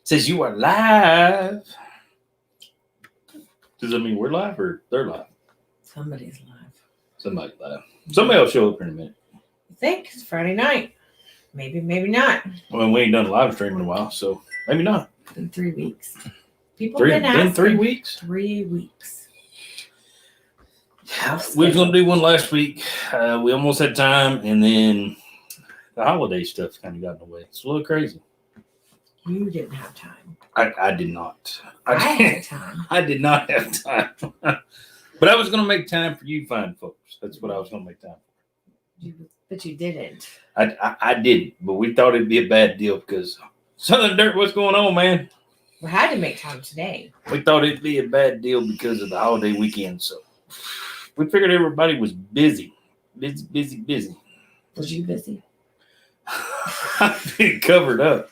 says you are live. Does that mean we're live or they're live? Somebody's live. Somebody's live. Somebody will show up in a minute. I think it's Friday night. Maybe not. Well, we ain't done a live stream in a while, so maybe not. It's been 3 weeks. People been asking. Been 3 weeks? 3 weeks. We was gonna do one last week. We almost had time, and then the holiday stuff kind of got in the way. It's a little crazy. You didn't have time. I did not. I had time. I did not have time. But I was gonna make time for you fine folks. That's what I was gonna make time for. But you didn't. I didn't, but we thought it'd be a bad deal because Southern Dirt, what's going on, man? We had to make time today. We thought it'd be a bad deal because of the holiday weekend, so we figured everybody was busy. Busy. Was you busy? I've been covered up.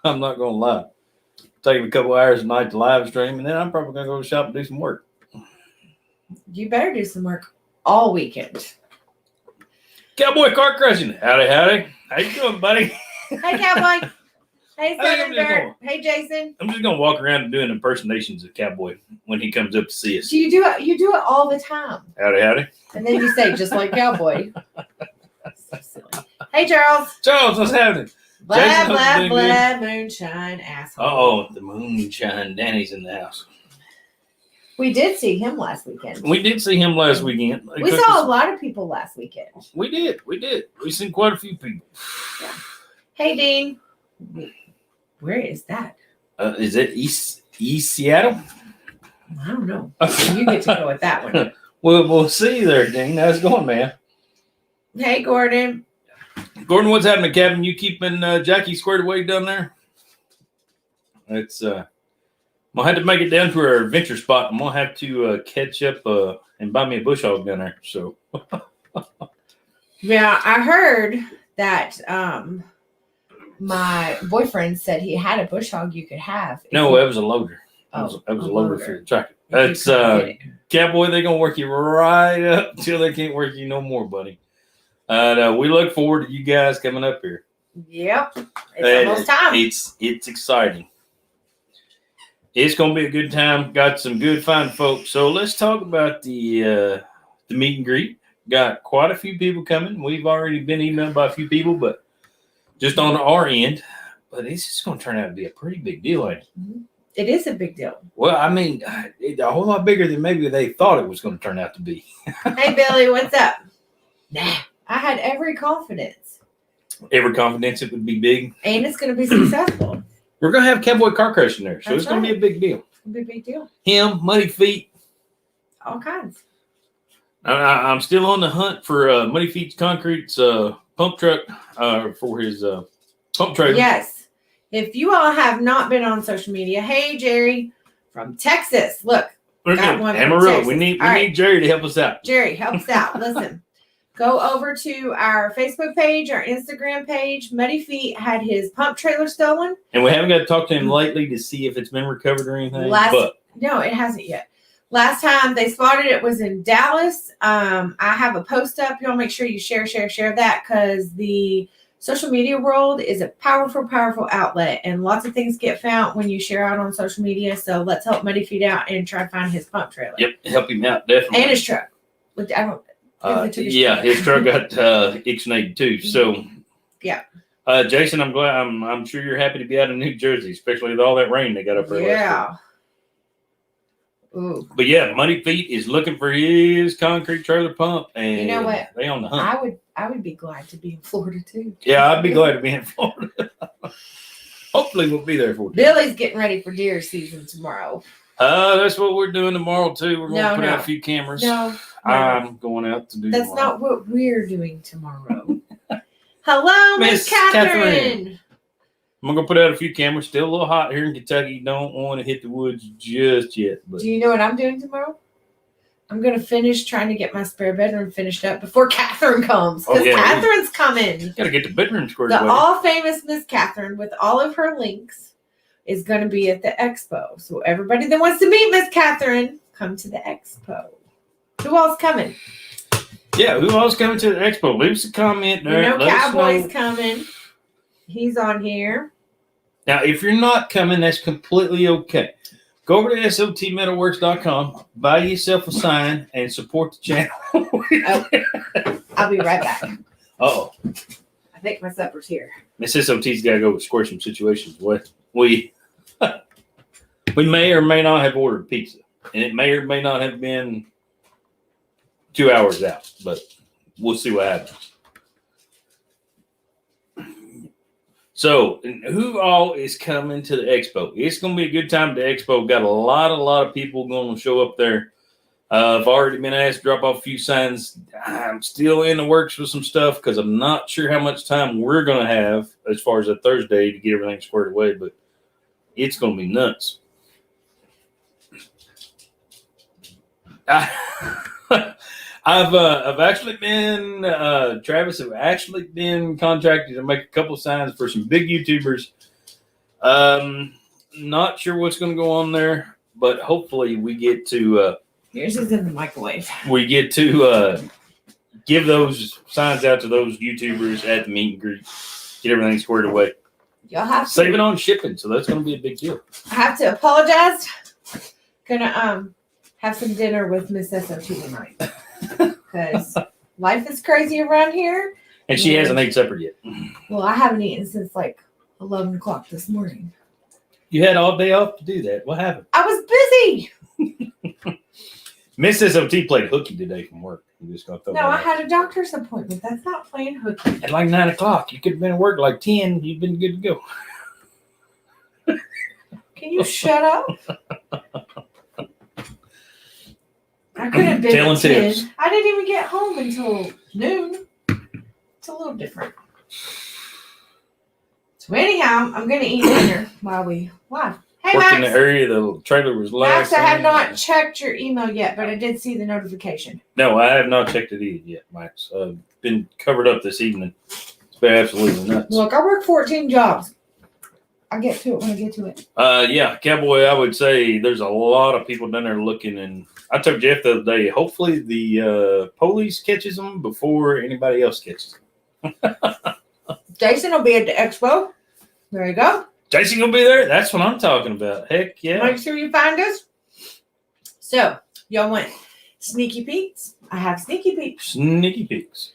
I'm not gonna lie. Taking a couple hours a night to live stream, and then I'm probably gonna go to the shop and do some work. You better do some work all weekend. Cowboy Car Crushing. Howdy. How you doing, buddy? Hey, Cowboy. Hey, I think Southern Dirt. Hey, Jason. I'm just gonna walk around and doing impersonations of Cowboy when he comes up to see us. Do you do it? You do it all the time. Howdy. And then you say, just like Cowboy. So silly. Hey, Charles. Charles, what's happening? Blah, moonshine, asshole. Oh, the moonshine. Danny's in the house. We did see him last weekend. We did see him last weekend. We saw a lot of people last weekend. We did. We seen quite a few people. Yeah. Hey, Dean. Where is that? Is it East Seattle? I don't know. You get to go with that one. Well, we'll see you there, Dean. How's it going, man? Hey, Gordon. Gordon, what's happening, Kevin? You keeping Jackie squared away down there? It's I'm gonna have to make it down to our adventure spot. I'm gonna have to catch up and buy me a bush hog down there. So yeah, I heard that my boyfriend said he had a bush hog you could have. No, it was a loader. Oh, it was a loader for the tractor. That's Cowboy, they're gonna work you right up until they can't work you no more, buddy. We look forward to you guys coming up here. Yep. It's almost time. It's exciting. It's gonna be a good time. Got some good fine folks. So let's talk about the meet and greet. Got quite a few people coming. We've already been emailed by a few people, but just on our end. But it's just gonna turn out to be a pretty big deal, ain't it? Mm-hmm. It is a big deal. Well, I mean, a whole lot bigger than maybe they thought it was going to turn out to be. Hey, Billy, what's up? Nah, I had every confidence. Every confidence it would be big. And it's going to be successful. We're going to have Cowboy Car Crushing there, so That's it's going to be a big deal. It's going to be a big deal. Him, Muddy Feet. All kinds. I'm still on the hunt for Muddy Feet's Concrete's pump truck for his pump trailer. Yes. If you all have not been on social media, hey, Jerry from Texas. Look, got one from Amarillo. Texas. We need Jerry to help us out. Jerry, help us out. Listen, go over to our Facebook page, our Instagram page. Muddy Feet had his pump trailer stolen. And we haven't got to talk to him lately to see if it's been recovered or anything. No, it hasn't yet. Last time they spotted it was in Dallas. I have a post up. Y'all make sure you share that because the social media world is a powerful outlet, and lots of things get found when you share out on social media. So let's help Muddy Feet out and try to find his pump trailer. Yep, help him out definitely. And his truck. His truck got ixnayed too. So yeah. Jason, I'm sure you're happy to be out of New Jersey, especially with all that rain they got up there. Yeah. Ooh. But yeah, Muddy Feet is looking for his concrete trailer pump, and you know what? They on the hunt. I would be glad to be in Florida too. Yeah, I'd be glad to be in Florida. Hopefully, we'll be there for you. Billy's getting ready for deer season tomorrow. That's what we're doing tomorrow too. We're going to put out a few cameras. No, I'm going out to do. That's tomorrow. Not what we're doing tomorrow. Hello, Miss Catherine. I'm going to put out a few cameras. Still a little hot here in Kentucky. Don't want to hit the woods just yet. But. Do you know what I'm doing tomorrow? I'm going to finish trying to get my spare bedroom finished up before Catherine comes. Because Catherine's coming. Got to get the bedroom squared away. The all-famous Miss Catherine, with all of her links, is going to be at the Expo. So everybody that wants to meet Miss Catherine, come to the Expo. Who else coming? Yeah, who else coming to the Expo? Leave us a comment there. You know Cowboy's coming. He's on here. Now, if you're not coming, that's completely okay. Go over to SOTmetalworks.com, buy yourself a sign, and support the channel. I'll be right back. Oh, I think my supper's here. Miss SOT's got to go square some situations. We may or may not have ordered pizza, and it may or may not have been 2 hours out, but we'll see what happens. So, who all is coming to the expo? It's going to be a good time at the expo. Got a lot of people going to show up there. I've already been asked to drop off a few signs. I'm still in the works with some stuff because I'm not sure how much time we're going to have as far as a Thursday to get everything squared away, but it's going to be nuts. I've actually been Travis have actually been contracted to make a couple of signs for some big YouTubers. Not sure what's going to go on there, but hopefully we get to Yours is in the microwave. we get to give those signs out to those YouTubers at the meet and greet. Get everything squared away. You'll have to Save it on shipping, so that's going to be a big deal. I have to apologize. Gonna have some dinner with Miss S.O.T tonight. Because life is crazy around here. And she hasn't ate supper yet. Well, I haven't eaten since like 11 o'clock this morning. You had all day off to do that. What happened? I was busy. Miss S.O.T played hooky today from work. You just got No, I had a doctor's appointment. That's not playing hooky. at like 9 o'clock. You could have been at work like 10. You've been good to go. Can you shut up? I could have been Telling at 10. tips. I didn't even get home until noon. It's a little different. So anyhow, I'm going to eat dinner while we live. Hey, Worked in the Max. area. The trailer was Max, last. I have not checked your email yet, but I did see the notification. No, I have not checked it either yet, Max. I've been covered up this evening. It's been absolutely nuts. Look, I work 14 jobs. I'll get to it when I get to it. Yeah, Cowboy, I would say there's a lot of people down there looking, and I told Jeff the other day, hopefully the police catches them before anybody else catches them. Jason will be at the expo. There you go. Jason gonna be there? That's what I'm talking about. Heck yeah. Make sure you find us. So, y'all want sneaky peeks? I have sneaky peeks. Sneaky peeks.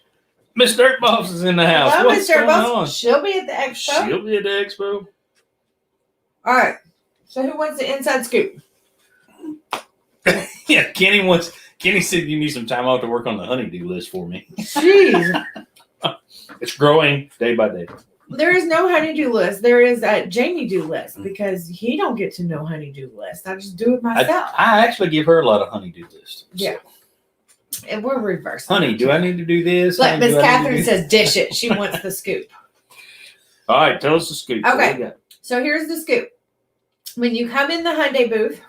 Miss Dirt Boss is in the house. Hello, What's Mr. going Boss. on? She'll be at the expo. She'll be at the expo. All right. So, who wants the inside scoop? Yeah, Kenny said you need some time off to work on the honeydew list for me. Jeez. It's growing day by day. There is no honeydew list. There is a Jamie do list because he don't get to know honeydew list. I just do it myself. I actually give her a lot of honeydew lists. Yeah. And we're reversing. Honey, do I need to do this? Like Honey, Miss do I need to Catherine do- says, dish it. She wants the scoop. All right, tell us the scoop. Okay. What we got? So here's the scoop. When you come in the Hyundai booth,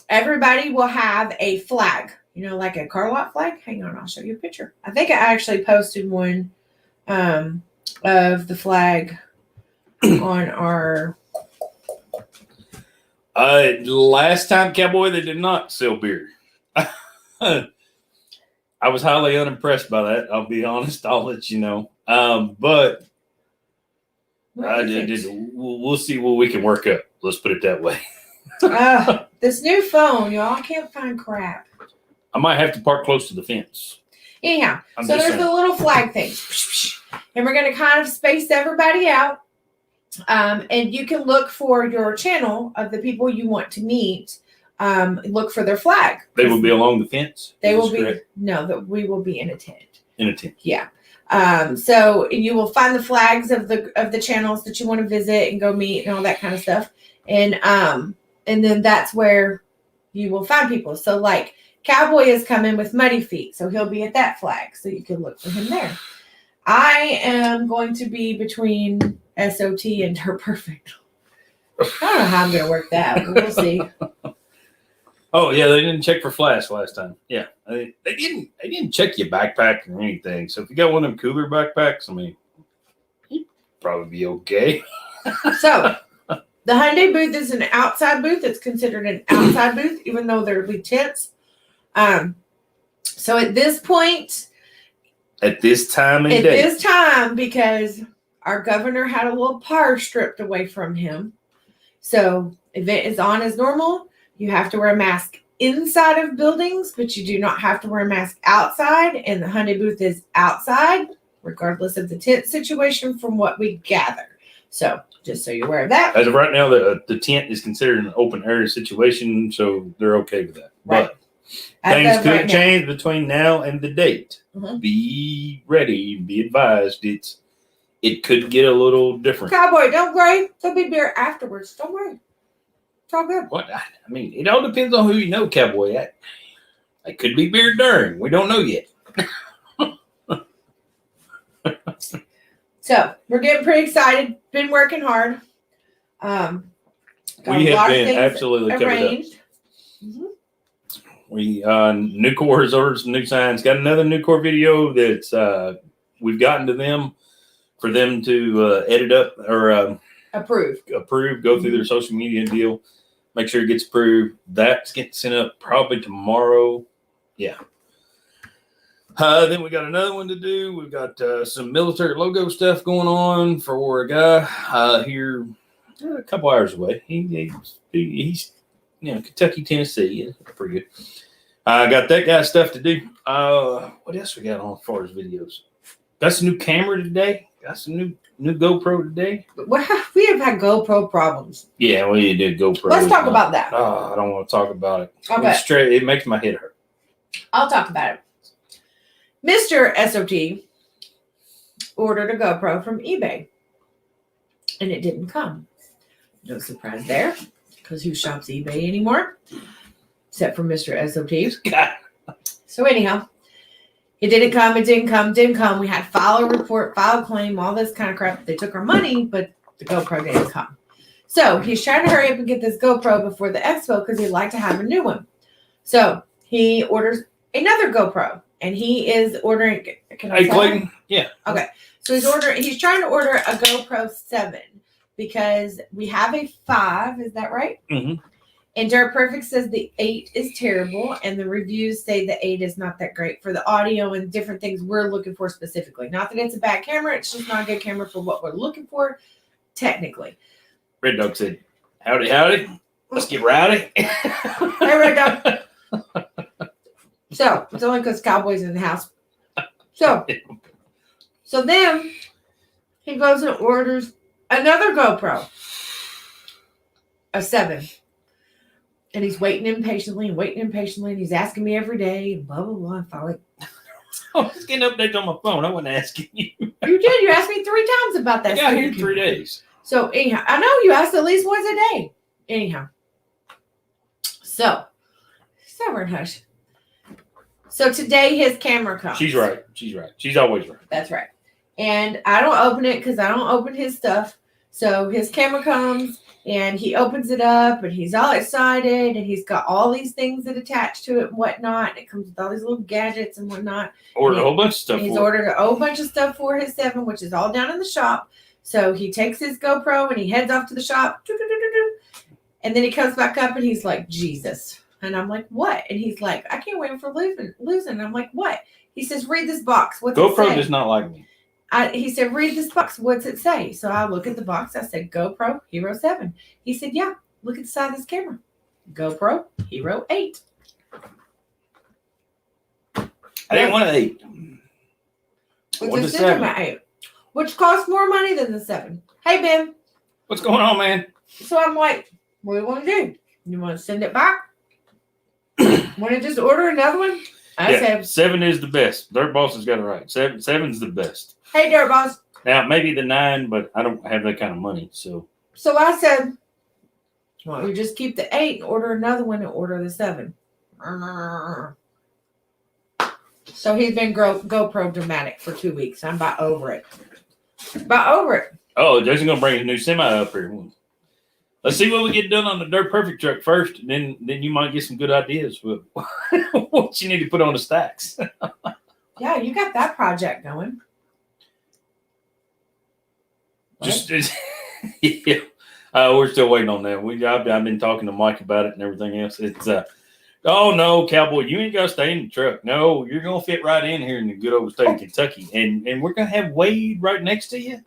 everybody will have a flag. You know, like a car lot flag. Hang on, I'll show you a picture. I think I actually posted one of the flag on our. Last time, Cowboy, they did not sell beer. I was highly unimpressed by that. I'll be honest. I'll let you know. But What do you think? we'll see what we can work up. Let's put it that way. This new phone, y'all, I can't find crap. I might have to park close to the fence. Anyhow, I'm so just there's saying. the little flag things. And we're going to kind of space everybody out. And you can look for your channel of the people you want to meet. Look for their flag. They will be along the fence. They Is will this be, correct? no, that we will be in a tent. In a tent. Yeah. So you will find the flags of the channels that you want to visit and go meet and all that kind of stuff. And then that's where you will find people. So like Cowboy is coming with Muddy Feet, so he'll be at that flag. So you can look for him there. I am going to be between S.O.T and Her Perfect. I don't know how I'm going to work that, but we'll see. Oh yeah, they didn't check for flash last time. Yeah, they didn't check your backpack or anything. So if you got one of them cooler backpacks, I mean, you'd probably be okay. So the Hyundai booth is an outside booth. It's considered an outside booth, even though there'll be tents. So at this point, At this time of at day, this time, because Our governor had a little par stripped away from him. So event is on as normal. You have to wear a mask inside of buildings, but you do not have to wear a mask outside. And the honey booth is outside, regardless of the tent situation from what we gather. So just so you're aware of that. As of right now, the tent is considered an open area situation, so they're okay with that. Right. But things could change between now and the date. Mm-hmm. Be ready, be advised. It could get a little different. Cowboy, don't worry. There'll be beer afterwards. Don't worry. It's all good. What? I mean, it all depends on who you know, Cowboy. It could be beer during. We don't know yet. So we're getting pretty excited. Been working hard. We have been absolutely covered up. Mm-hmm. We Nucor has ordered some new signs. Got another Nucor video that's we've gotten to them for them to edit up or approve. Go through their social media deal. Make sure it gets approved. That's getting sent up probably tomorrow. Yeah. Then we got another one to do. We've got some military logo stuff going on for a guy here a couple hours away. He's Kentucky, Tennessee. Yeah, pretty good. I got that guy stuff to do. What else we got on as far as videos? Got some new camera today. Got some new GoPro today. We have had GoPro problems. Yeah, we did GoPro. Let's talk about that. Oh, I don't want to talk about it. Okay. It makes my head hurt. I'll talk about it. Mr. S.O.T. ordered a GoPro from eBay, and it didn't come. No surprise there, because who shops eBay anymore? Except for Mr. S.O.T. So anyhow, it didn't come. We had to file a report, file a claim, all this kind of crap. They took our money, but the GoPro didn't come. So he's trying to hurry up and get this GoPro before the Expo because he'd like to have a new one. So he orders another GoPro. And he is ordering. Hey, Clayton. Yeah. Okay. So he's trying to order a GoPro 7 because we have a 5. Is that right? Mm-hmm. And Dirt Perfect says the 8 is terrible, and the reviews say the 8 is not that great for the audio and different things we're looking for specifically. Not that it's a bad camera; it's just not a good camera for what we're looking for, technically. Red Dog said, "Howdy, howdy. Let's get rowdy." Hey, Red Dog. So it's only because Cowboy's in the house. So then he goes and orders another GoPro, a 7. And he's waiting impatiently, and he's asking me every day, and blah, blah, blah. And finally, I was getting updates on my phone. I wasn't asking you. You did. You asked me 3 times about that. I got here in 3 days. So anyhow, I know you asked at least once a day. Anyhow. So, stubborn hush. So today his camera comes. She's right. She's always right. That's right. And I don't open it because I don't open his stuff. So his camera comes and he opens it up and he's all excited and he's got all these things that attach to it and whatnot. And it comes with all these little gadgets and whatnot. Ordered a whole bunch of stuff. He's ordered a whole bunch of stuff for his 7, which is all down in the shop. So he takes his GoPro and he heads off to the shop. And then he comes back up and he's like, Jesus. And I'm like, what? And he's like, I can't wait for losing. And I'm like, what? He says, read this box. What's it say? GoPro does not like me. He said, read this box. What's it say? So I look at the box. I said, GoPro Hero 7. He said, yeah, look at the side of this camera. GoPro Hero 8. I didn't want an 8. Which is my 8. Which costs more money than the 7. Hey, Ben. What's going on, man? So I'm like, what do you want to do? You want to send it back? Want to just order another one? I said 7 is the best. Dirt Boss has got it right. 7's the best. Hey, Dirt Boss. Now maybe the 9, but I don't have that kind of money. So I said, well, you just keep the 8 and order another one and order the 7. So he's been GoPro dramatic for 2 weeks. I'm about over it. Oh, Jason's gonna bring his new semi up here. Let's see what we get done on the Dirt Perfect truck first, and then you might get some good ideas with what you need to put on the stacks. Yeah, you got that project going. Yeah. We're still waiting on that. I've been talking to Mike about it and everything else. It's oh no, Cowboy, you ain't gotta stay in the truck. No, you're gonna fit right in here in the good old state of Kentucky, and we're gonna have Wade right next to you.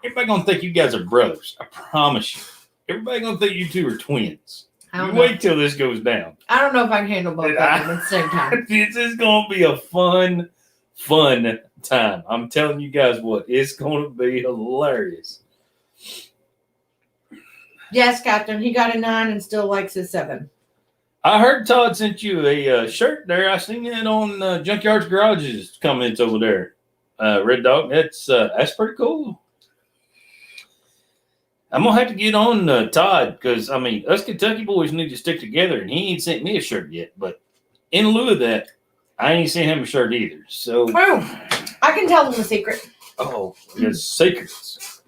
everybody gonna think you guys are brothers. I promise you. Everybody gonna think you two are twins. I don't You know. wait till this goes down. I don't know if I can handle both of them at the same time. This is gonna be a fun time. I'm telling you guys what, it's gonna be hilarious. Yes, Captain. He got a 9 and still likes his 7. I heard Todd sent you a shirt there. I seen it on Junkyard's Garage's comments over there. Red Dog, that's pretty cool. I'm gonna have to get on Todd because I mean us Kentucky boys need to stick together, and he ain't sent me a shirt yet. But in lieu of that, I ain't sent him a shirt either. So I can tell them a secret. It's secrets.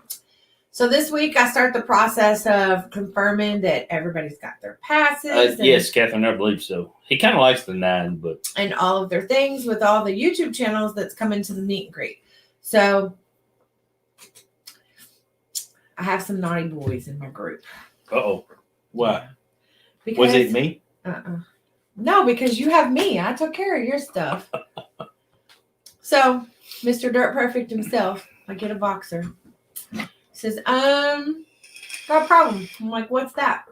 So this week I start the process of confirming that everybody's got their passes. Yes, Catherine, I believe so. He kind of likes the 9, but and all of their things with all the YouTube channels that's coming to the meet and greet. So I have some naughty boys in my group. Why? Because, Was it me? No, because you have me. I took care of your stuff. So, Mr. Dirt Perfect himself, I get a boxer. Says, got a problem. I'm like, what's that?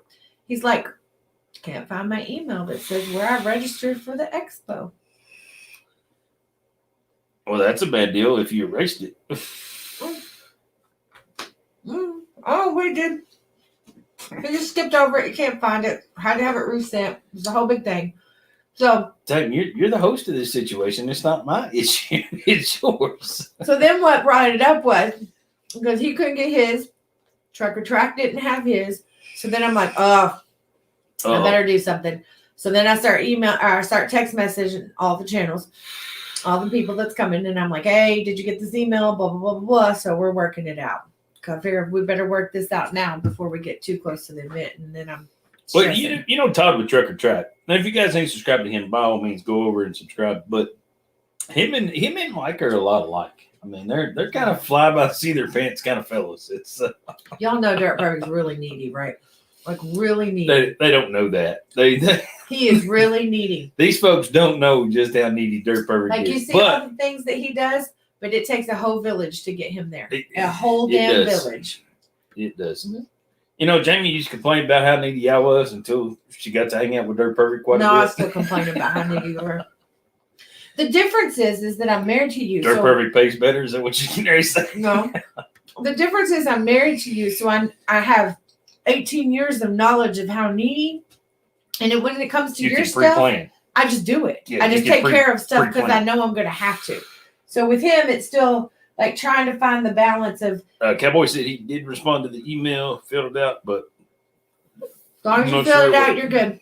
He's like, can't find my email that says where I registered for the expo. Well, that's a bad deal if you erased it. Oh, we did. He just skipped over it. You can't find it. Had to have it resent. It's a whole big thing. So, Titan, you're the host of this situation. It's not my issue. It's yours. So then what brought it up was because he couldn't get his, Trucker Track didn't have his. So then I'm like, I better do something. So then I start text messaging all the channels, all the people that's coming, and I'm like, hey, did you get this email? Blah blah blah blah blah. So we're working it out. I figure we better work this out now before we get too close to the event, and then I'm. Well, you know Todd with Trucker Track. Now, if you guys ain't subscribed to him, by all means, go over and subscribe. But him and Mike are a lot alike. I mean, they're kind of fly by the seat of their pants kind of fellas. It's y'all know Dirt Perfect's really needy, right? Like really needy. They don't know that. He is really needy. These folks don't know just how needy Dirt Perfect like is. You see all the things that he does, but it takes a whole village to get him there. A whole damn village. It does. Mm-hmm. You know, Jamie used to complain about how needy I was until she got to hang out with Dirt Perfect quite a bit. No, I still complain about how needy you were. The difference is that I'm married to you. Dirt Perfect pays better. Is that what you can say? No. The difference is I'm married to you, so I have 18 years of knowledge of how needy. And when it comes to your stuff, I just do it. Yeah, I just take care of stuff because I know I'm going to have to. So with him, it's still like trying to find the balance of. Cowboy said he did respond to the email, filled it out, but as long as you fill it out, you're good.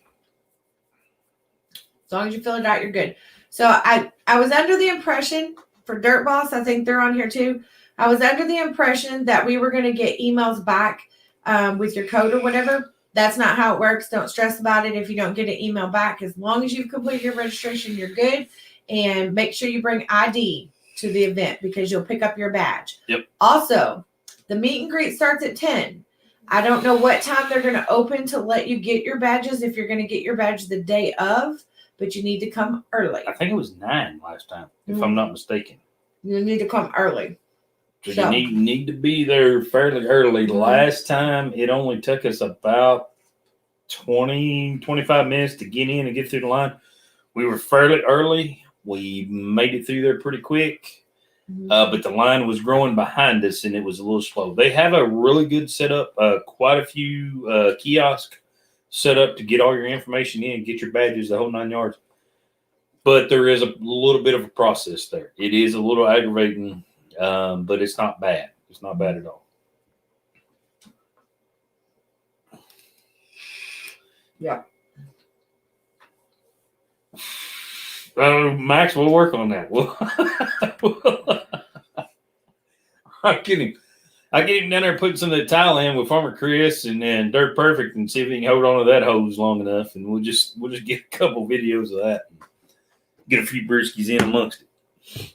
As long as you fill it out, you're good. So I was under the impression for Dirt Boss, I think they're on here too. I was under the impression that we were going to get emails back with your code or whatever. That's not how it works. Don't stress about it if you don't get an email back. As long as you've completed your registration, you're good. And make sure you bring ID to the event because you'll pick up your badge. Yep. Also, the meet and greet starts at 10. I don't know what time they're going to open to let you get your badges if you're going to get your badge the day of, but you need to come early. I think it was 9 last time, if I'm not mistaken. You need to come early. So you need to be there fairly early. Mm-hmm. Last time, it only took us about 20, 25 minutes to get in and get through the line. We were fairly early. We made it through there pretty quick. Mm-hmm. But the line was growing behind us, and it was a little slow. They have a really good setup, quite a few kiosks set up to get all your information in, get your badges, the whole 9 yards. But there is a little bit of a process there. It is a little aggravating, but it's not bad. It's not bad at all. Yeah. Max, we'll work on that. I'm kidding. I get him down there putting some of the tile in with Farmer Chris and Dirt Perfect and see if he can hold on to that hose long enough, and we'll just get a couple videos of that and get a few brewskis in amongst it.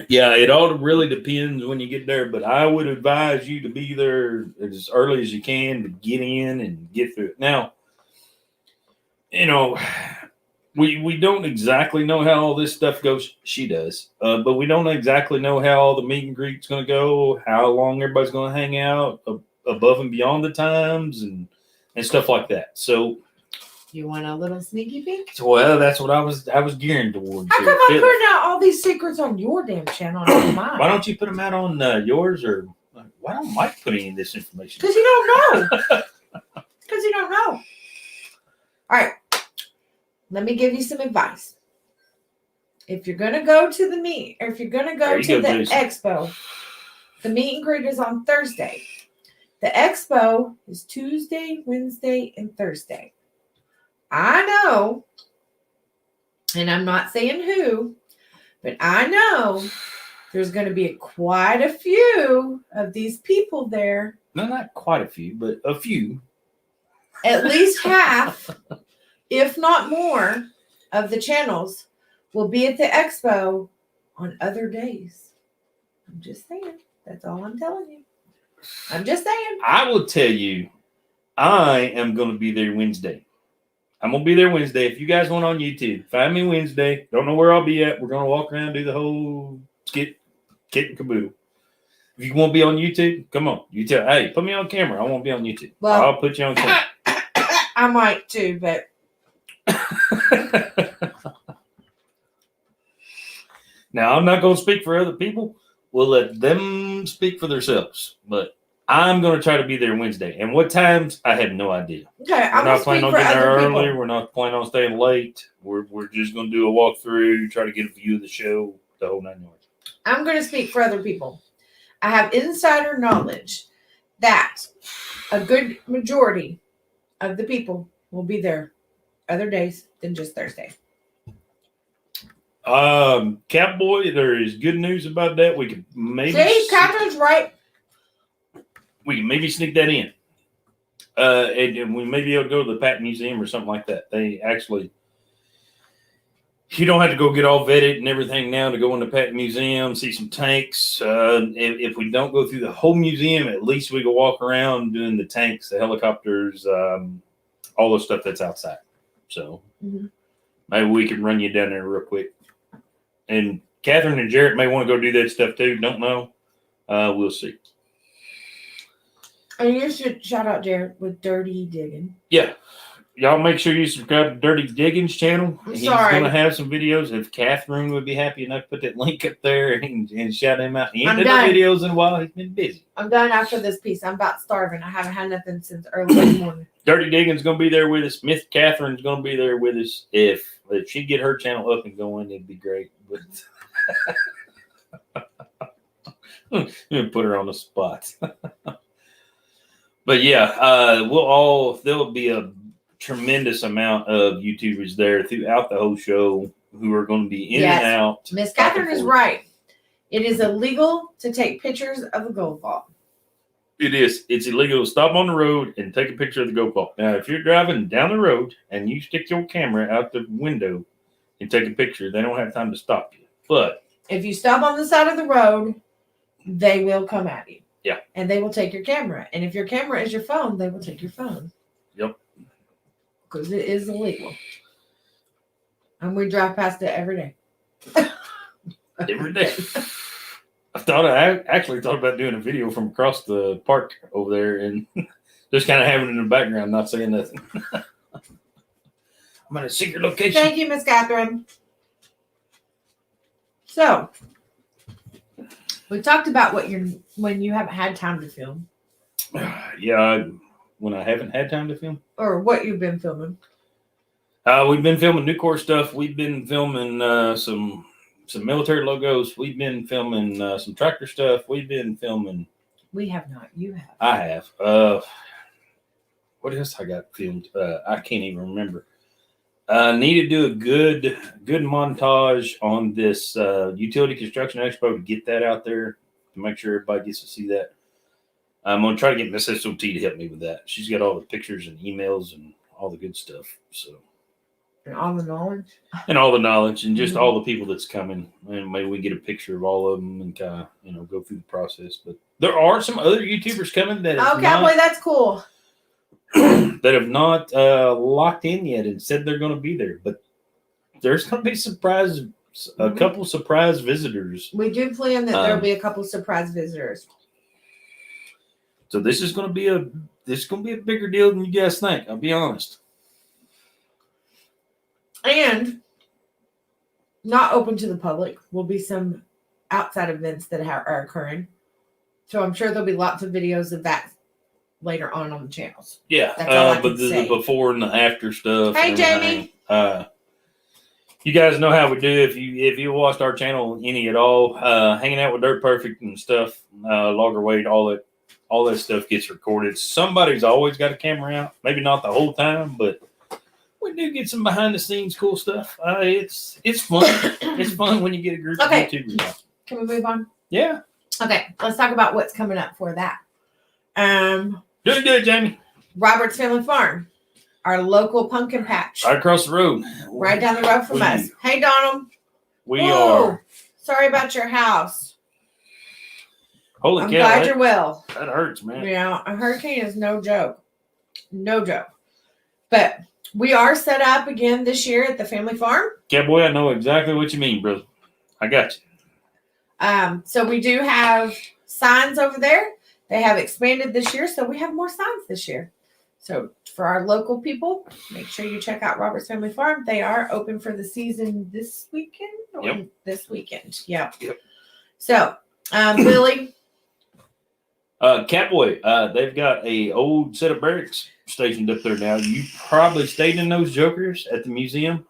Yeah, it all really depends when you get there, but I would advise you to be there as early as you can to get in and get through it. Now, you know, We don't exactly know how all this stuff goes. She does, but we don't exactly know how all the meet and greet's going to go. How long everybody's going to hang out above and beyond the times and stuff like that. So. You want a little sneaky peek? Well, that's what I was gearing towards. How come I'm putting out all these secrets on your damn channel and not mine? Why don't you put them out on yours, or why don't Mike put any of this information? Because you don't know. Because you don't know. All right. Let me give you some advice. If you're going to go to the meet, or if you're going to go to the expo, the meet and greet is on Thursday. The expo is Tuesday, Wednesday, and Thursday. I know, and I'm not saying who, but I know there's going to be quite a few of these people there. No, not quite a few, but a few. At least half, if not more, of the channels will be at the expo on other days. I'm just saying. That's all I'm telling you. I'm just saying. I will tell you, I am going to be there Wednesday. I'm going to be there Wednesday. If you guys want on YouTube, find me Wednesday. Don't know where I'll be at. We're going to walk around and do the whole kit and caboodle. If you want to be on YouTube, come on. You tell, hey, put me on camera. I want to be on YouTube. Well, I'll put you on camera. I might too, but. Now, I'm not going to speak for other people. We'll let them speak for themselves. But I'm going to try to be there Wednesday. And what times, I have no idea. Okay, we're not planning on getting there early. We're not planning on staying late. We're just going to do a walkthrough, try to get a view of the show, the whole 9 yards. I'm going to speak for other people. I have insider knowledge that a good majority of the people will be there other days than just Thursday. Cowboy, there is good news about that. We could maybe. See, Catherine's right. We can maybe sneak that in. And we may be able to go to the Pat Museum or something like that. They actually, you don't have to go get all vetted and everything now to go in the Pat Museum, see some tanks. If we don't go through the whole museum, at least we can walk around doing the tanks, the helicopters, all the stuff that's outside. So maybe we can run you down there real quick. And Catherine and Jarrett may want to go do that stuff too. Don't know. We'll see. And you should shout out Jared with Dirty Digging. Yeah. Y'all make sure you subscribe to Dirty Digging's channel. He's going to have some videos. If Catherine would be happy enough to put that link up there and shout him out. He ain't done the videos in a while. He's been busy. I'm done after this piece. I'm about starving. I haven't had nothing since early in the morning. Dirty Digging's going to be there with us. Miss Catherine's going to be there with us. If she get her channel up and going, it'd be great. But I'm going to put her on the spot. But yeah, there'll be a tremendous amount of YouTubers there throughout the whole show who are going to be in and out. Miss Catherine is right. It is illegal to take pictures of the gold vault. It is. It's illegal to stop on the road and take a picture of the gold vault. Now, if you're driving down the road and you stick your camera out the window and take a picture, they don't have time to stop you. But if you stop on the side of the road, they will come at you. Yeah. And they will take your camera. And if your camera is your phone, they will take your phone. Yep. Because it is illegal. And we drive past it every day. Every day. I actually thought about doing a video from across the park over there and just kind of having it in the background, not saying nothing. I'm at a secret location. Thank you, Miss Catherine. So, we talked about when you haven't had time to film. Yeah, when I haven't had time to film. Or what you've been filming. We've been filming new core stuff. We've been filming some military logos. We've been filming some tractor stuff. We've been filming. We have not. You have. I have. What else I got filmed? I can't even remember. Need to do a good montage on this utility construction expo to get that out there to make sure everybody gets to see that. I'm going to try to get Miss S.O.T to help me with that. She's got all the pictures and emails and all the good stuff. So. And all the knowledge. And all the knowledge and just all the people that's coming. And maybe we get a picture of all of them and kind of, go through the process. But there are some other YouTubers coming that Cowboy, that's cool. that have not locked in yet and said they're going to be there. But there's going to be a couple surprise visitors. We do plan that there'll be a couple surprise visitors. So this is going to be a bigger deal than you guys think. I'll be honest. And not open to the public will be some outside events that are occurring. So I'm sure there'll be lots of videos of that later on the channels. Yeah, That's all I but can the say. before and the after stuff. Hey, Jamie. You guys know how we do. If you watched our channel any at all, hanging out with Dirt Perfect and stuff, Logger Wade, all that stuff gets recorded. Somebody's always got a camera out. Maybe not the whole time, but we do get some behind the scenes cool stuff. It's fun. It's fun when you get a group of YouTubers out. Can we move on? Yeah. Okay, let's talk about what's coming up for that. Do it, Jamie. Robert's Family Farm, our local pumpkin patch. Right across the road. Right down the road from us. Hey, Donald. We are. Sorry about your house. Holy I'm cow. glad you're well. That hurts, man. Yeah, a hurricane is no joke. No joke. But we are set up again this year at the family farm. Cowboy, I know exactly what you mean, brother. I got you. So we do have signs over there. They have expanded this year, so we have more signs this year. So for our local people, make sure you check out Robert's Family Farm. They are open for the season this weekend or this weekend. Yep. So, Billy. Catboy, they've got a old set of barracks stationed up there now. You probably stayed in those jokers at the museum.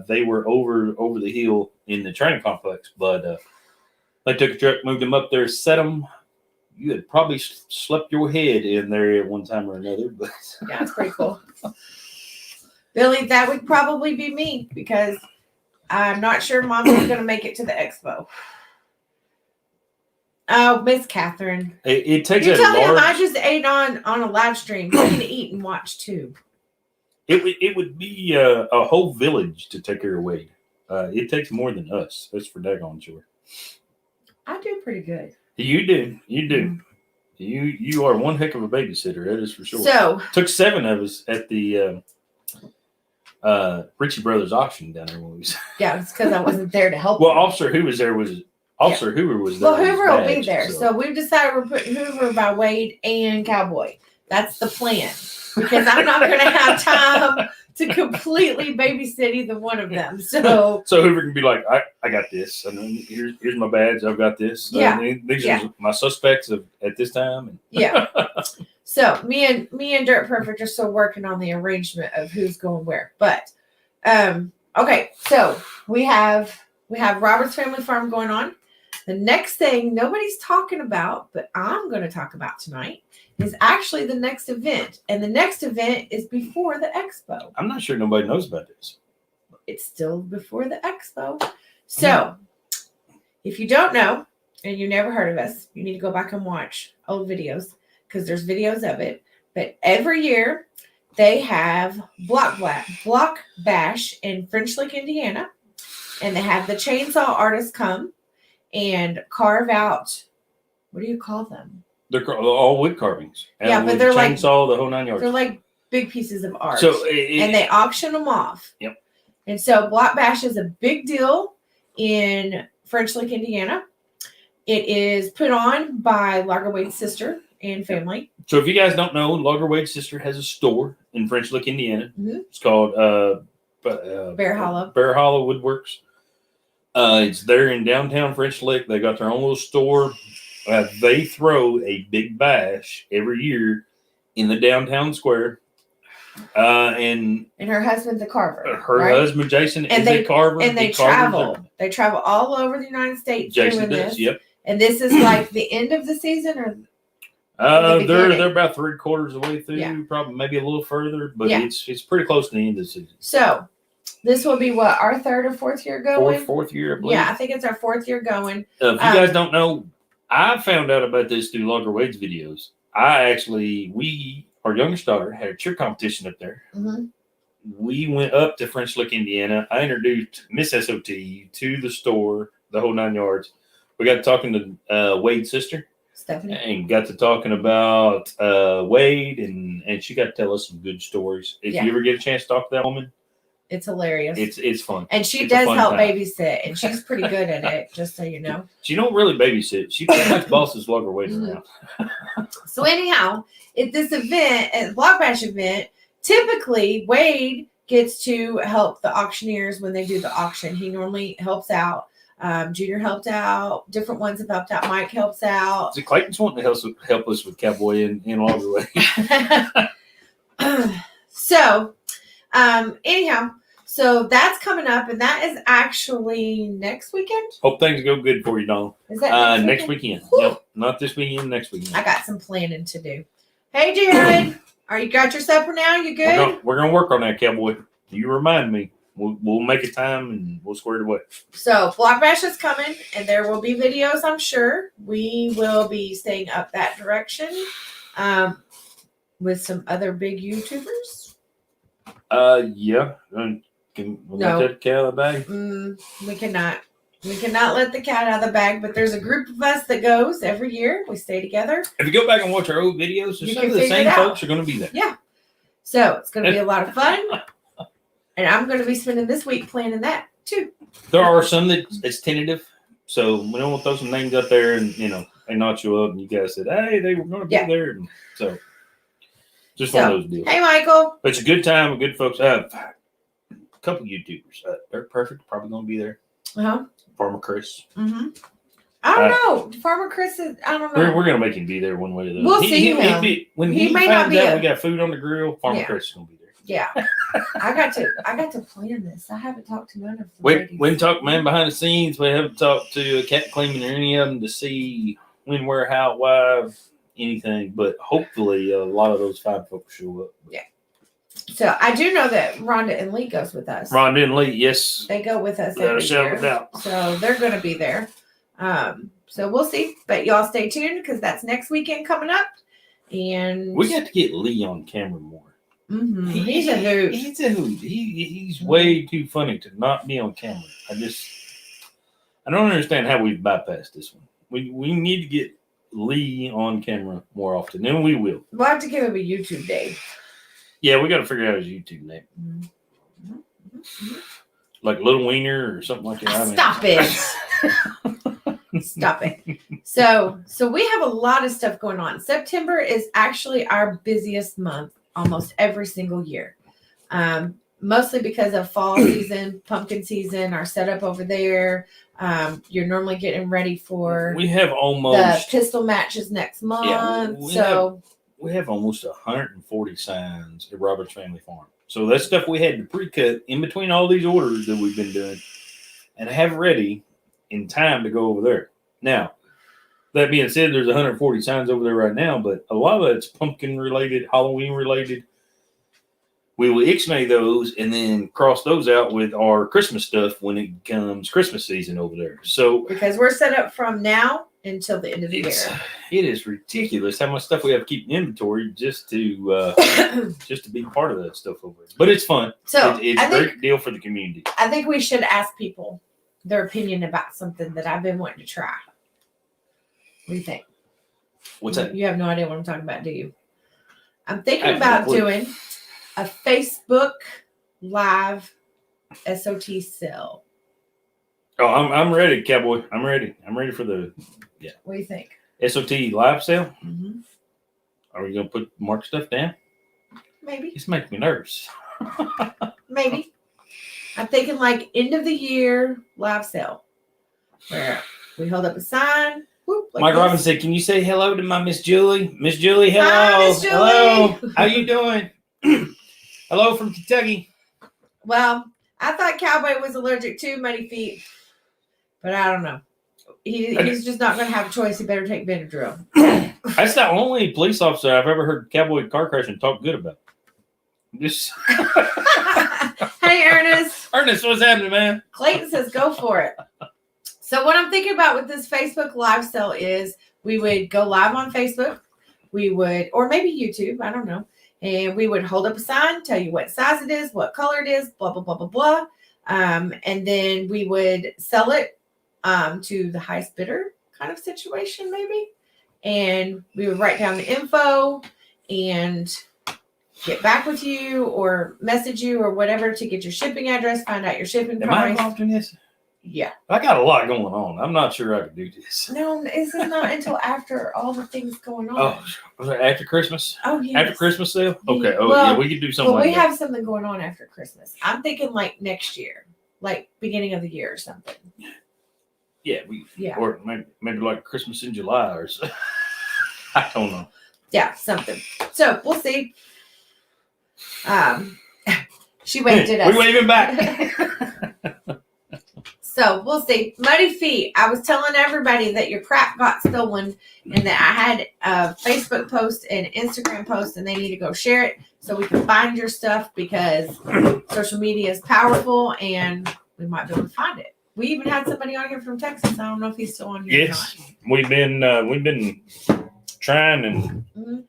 They were over the hill in the training complex, but they took a truck, moved them up there, set them. You had probably slept your head in there at one time or another, but yeah, it's pretty cool. Billy, that would probably be me because I'm not sure Mom's going to make it to the expo. Oh, Miss Catherine. It takes you tell him I just ate on a live stream. You can eat and watch too. It would be a whole village to take her away. It takes more than us. That's for daggone sure. I do pretty good. You do. Mm-hmm. You are one heck of a babysitter. That is for sure. So took 7 of us at the Ritchie Brothers auction down there when we was. Yeah, it's because I wasn't there to help. Well, Officer Hoover was there. Hoover was there. Well, Hoover will be there. So we've decided we're putting Hoover by Wade and Cowboy. That's the plan. Because I'm not going to have time to completely babysit either one of them. So Hoover can be like, I got this. And then here's my badge. I've got this. Yeah. These are my suspects at this time. Yeah. So me and Dirt Perfect are still working on the arrangement of who's going where. But okay, so we have Robert's Family Farm going on. The next thing nobody's talking about, but I'm going to talk about tonight, is actually the next event. And the next event is before the expo. I'm not sure nobody knows about this. It's still before the expo. So if you don't know and you never heard of us, you need to go back and watch old videos because there's videos of it. But every year they have Block Bash in French Lick, Indiana. And they have the chainsaw artists come and carve out, what do you call them? They're all wood carvings. Yeah, but they're like chainsaw, the whole 9 yards. They're like big pieces of art. So and they auction them off. Yep. And so Block Bash is a big deal in French Lick, Indiana. It is put on by Logger Wade's sister and family. So if you guys don't know, Logger Wade's sister has a store in French Lick, Indiana. Mm-hmm. It's called Bear Hollow. Bear Hollow Woodworks. It's there in downtown French Lick. They got their own little store. They throw a big bash every year in the downtown square. And her husband's a carver. Her husband, Jason, is a carver. And they travel. They travel all over the United States Jason doing does, this. Yep. And this is like the end of the season or they're about 3/4 of the way through, yeah. Probably maybe a little further, but it's pretty close to the end of the season. So this will be what, our 3rd or 4th year going? Fourth year, I believe. Yeah, I think it's our 4th year going. If you guys don't know, I found out about this through Logger Wade's videos. Our youngest daughter had a cheer competition up there. Mm-hmm. We went up to French Lick, Indiana. I introduced Miss S.O.T. to the store, the whole 9 yards. We got talking to Wade's sister. Stephanie. And got to talking about Wade, and she got to tell us some good stories. If you ever get a chance to talk to that woman, It's hilarious. It's fun. And she It's a does fun help time. babysit, and she's pretty good at it, just so you know. She don't really babysit. She pretty much bosses Slugger waiting around. So anyhow, at this event, at the Block Bash event, typically Wade gets to help the auctioneers when they do the auction. He normally helps out. Junior helped out. Different ones have helped out. Mike helps out. So Clayton's wanting to help us with Cowboy in Logger Way. So, anyhow, so that's coming up, and that is actually next weekend. Hope things go good for you, Don. Is that next weekend? Nope, not this weekend. Next weekend. I got some planning to do. Hey, Jared, are you got your supper now? You good? We're gonna work on that, Cowboy. You remind me. We'll make a time and we'll square it away. So Block Bash is coming, and there will be videos. I'm sure we will be staying up that direction, with some other big YouTubers. Yeah. Can we let that cat out of the bag? We cannot. We cannot let the cat out of the bag, but there's a group of us that goes every year. We stay together. If you go back and watch our old videos, some of the same folks are going to be there. Yeah. So it's going to be a lot of fun. And I'm going to be spending this week planning that too. There are some that's tentative. So we don't want to throw some names up there and, they knock you up and you guys said, hey, they were going to be there. And so just one of those deals. Hey, Michael. But it's a good time with good folks. A couple YouTubers. They're perfect. Probably going to be there. Uh-huh. Farmer Chris. Mm-hmm. I don't know. Farmer Chris is, I don't know. We're going to make him be there one way or the other. We'll see him. When he may finds not be out we got food on the grill, Farmer Chris is going to be there. Yeah. I got to plan this. I haven't talked to none of them. We haven't talked man behind the scenes. We haven't talked to Cat Cleaning or any of them to see when, where, how, why, anything. But hopefully a lot of those fine folks show up. Yeah. So I do know that Rhonda and Lee goes with us. Rhonda and Lee, yes. They go with us Gotta every shout year. it out. So they're going to be there. So we'll see. But y'all stay tuned because that's next weekend coming up. And we got to get Lee on camera more. Mm-hmm. He's a hoot. He's a hoot. He's way too funny to not be on camera. I don't understand how we've bypassed this one. We need to get Lee on camera more often, and we will. We'll have to give him a YouTube day. Yeah, we got to figure out his YouTube name. Mm-hmm. Like Little Wiener or something like that. Stop it. Stop it. So we have a lot of stuff going on. September is actually our busiest month almost every single year. Mostly because of fall season, pumpkin season, our setup over there. You're normally getting ready for we have almost the pistol matches next month. We have almost 140 signs at Robert's Family Farm. So that's stuff we had to pre-cut in between all these orders that we've been doing and have ready in time to go over there. Now, that being said, there's 140 signs over there right now, but a lot of it's pumpkin related, Halloween related. We will ixnay those and then cross those out with our Christmas stuff when it comes Christmas season over there. So because we're set up from now until the end of the year. It is ridiculous how much stuff we have to keep in inventory just to be part of that stuff over there. But it's fun. So it's a great deal for the community. I think we should ask people their opinion about something that I've been wanting to try. What do you think? What's that? You have no idea what I'm talking about, do you? I'm thinking about doing a Facebook Live S.O.T. sale. Oh, I'm ready, Cowboy. I'm ready. I'm ready for the What do you think? S.O.T. live sale. Mm-hmm. Are we gonna put mark stuff down? Maybe. It's making me nervous. Maybe. I'm thinking like end of the year live sale, where we hold up a sign. Whoop, like Mike Robbins said, "Can you say hello to my Miss Julie? Miss Julie, hello, hi, Miss Julie. Hello. How you doing? Hello from Kentucky." Well, I thought Cowboy was allergic to muddy feet, but I don't know. He's just not going to have a choice. He better take Benadryl. That's the only police officer I've ever heard Cowboy car crash and talk good about. Just Hey, Ernest. Ernest, what's happening, man? Clayton says go for it. So what I'm thinking about with this Facebook live sale is we would go live on Facebook. We would, or maybe YouTube, I don't know. And we would hold up a sign, tell you what size it is, what color it is, blah, blah, blah, blah, blah. And then we would sell it to the highest bidder kind of situation, maybe. And we would write down the info and get back with you or message you or whatever to get your shipping address, find out your shipping Am I price. involved in this? Yeah. I got a lot going on. I'm not sure I can do this. No, this is not until after all the things going on. Oh, was it after Christmas? Oh, yes. After Christmas sale? Okay. Yeah. Oh, Well, yeah, we could do something Well, like we that. have something going on after Christmas. I'm thinking like next year, like beginning of the year or something. Yeah, or maybe like Christmas in July or so. I don't know. Yeah, something. So we'll see. She waved at us. We're waving back. So we'll see. Muddy Feet. I was telling everybody that your crap got stolen and that I had a Facebook post and Instagram post and they need to go share it so we can find your stuff because social media is powerful and we might be able to find it. We even had somebody on here from Texas. I don't know if he's still on here. Yes, we've been trying and. Mm-hmm.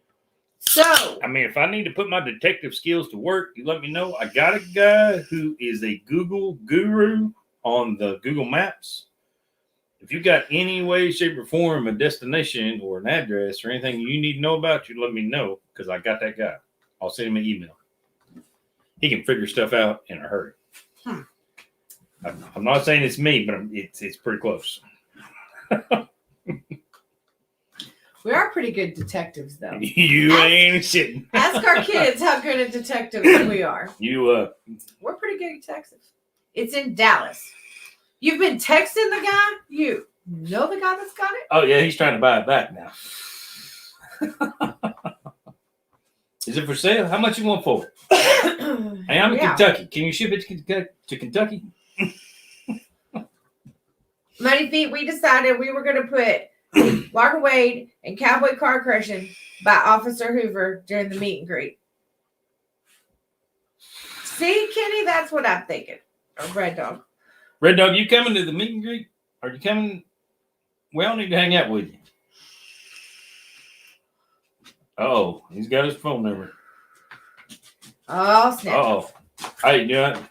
So, I mean, if I need to put my detective skills to work, you let me know. I got a guy who is a Google guru on the Google Maps. If you got any way, shape, or form a destination or an address or anything you need to know about, you let me know because I got that guy. I'll send him an email. He can figure stuff out in a hurry. I'm not saying it's me, but it's pretty close. we are pretty good detectives, though. You ain't shitting. Ask our kids how good at detectives we are. We're pretty good detectives. It's in Dallas. You've been texting the guy? You know the guy that's got it? Oh, yeah, he's trying to buy it back now. Is it for sale? How much you want for it? Hey, I'm in Kentucky. Can you ship it to Kentucky? Muddy Feet, we decided we were going to put Walker Wade and Cowboy Car Crushing by Officer Hoover during the meet and greet. See, Kenny, that's what I'm thinking. Or Red Dog. Red Dog, you coming to the meet and greet? Are you coming? We all need to hang out with you. Oh, he's got his phone number. Oh, snap. Oh, hey, you know,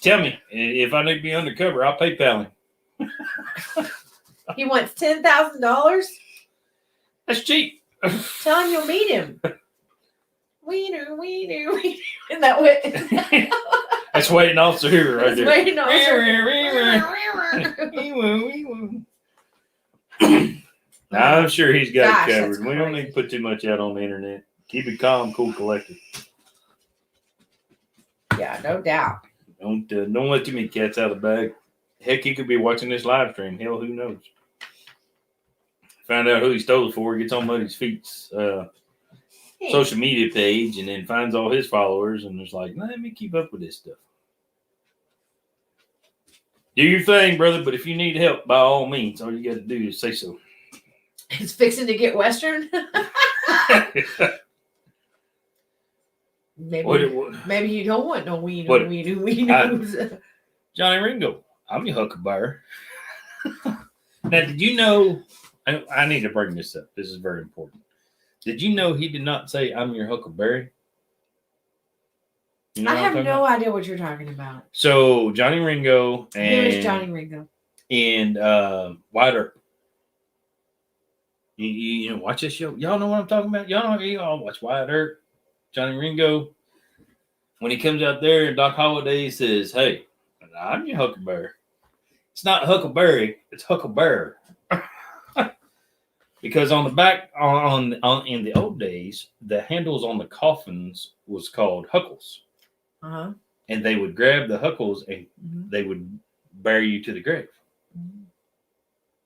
tell me if I need to be undercover. I'll PayPal him. He wants $10,000. That's cheap. Tell him you'll meet him. Wiener. Isn't that what? That's Waiting Officer Hoover right there. Waiting I'm sure he's got it Gosh, covered. We don't need to put too much out on the internet. Keep it calm, cool, collected. Yeah, no doubt. Don't let too many cats out of the bag. Heck, he could be watching this live stream. Hell, who knows? Find out who he stole it for. Gets on Muddy's Feet's social media page, and then finds all his followers, and is like, let me keep up with this stuff. Do your thing, brother. But if you need help, by all means, all you got to do is say so. It's fixing to get Western. Maybe you don't want no wiener. Johnny Ringo, I'm your huckleberry. Now, did you know? I need to bring this up. This is very important. Did you know he did not say I'm your huckleberry? You know I have no idea what you're talking about. So Johnny Ringo and who is Johnny Ringo? And Wyatt Earp. You know, watch this show. Y'all know what I'm talking about? Y'all watch Wyatt Earp, Johnny Ringo. When he comes out there and Doc Holliday says, hey, I'm your huckleberry. It's not Huckleberry, it's Huckleberry. Because on the back, on in the old days, the handles on the coffins was called huckles. Uh-huh. And they would grab the huckles and they would bury you to the grave.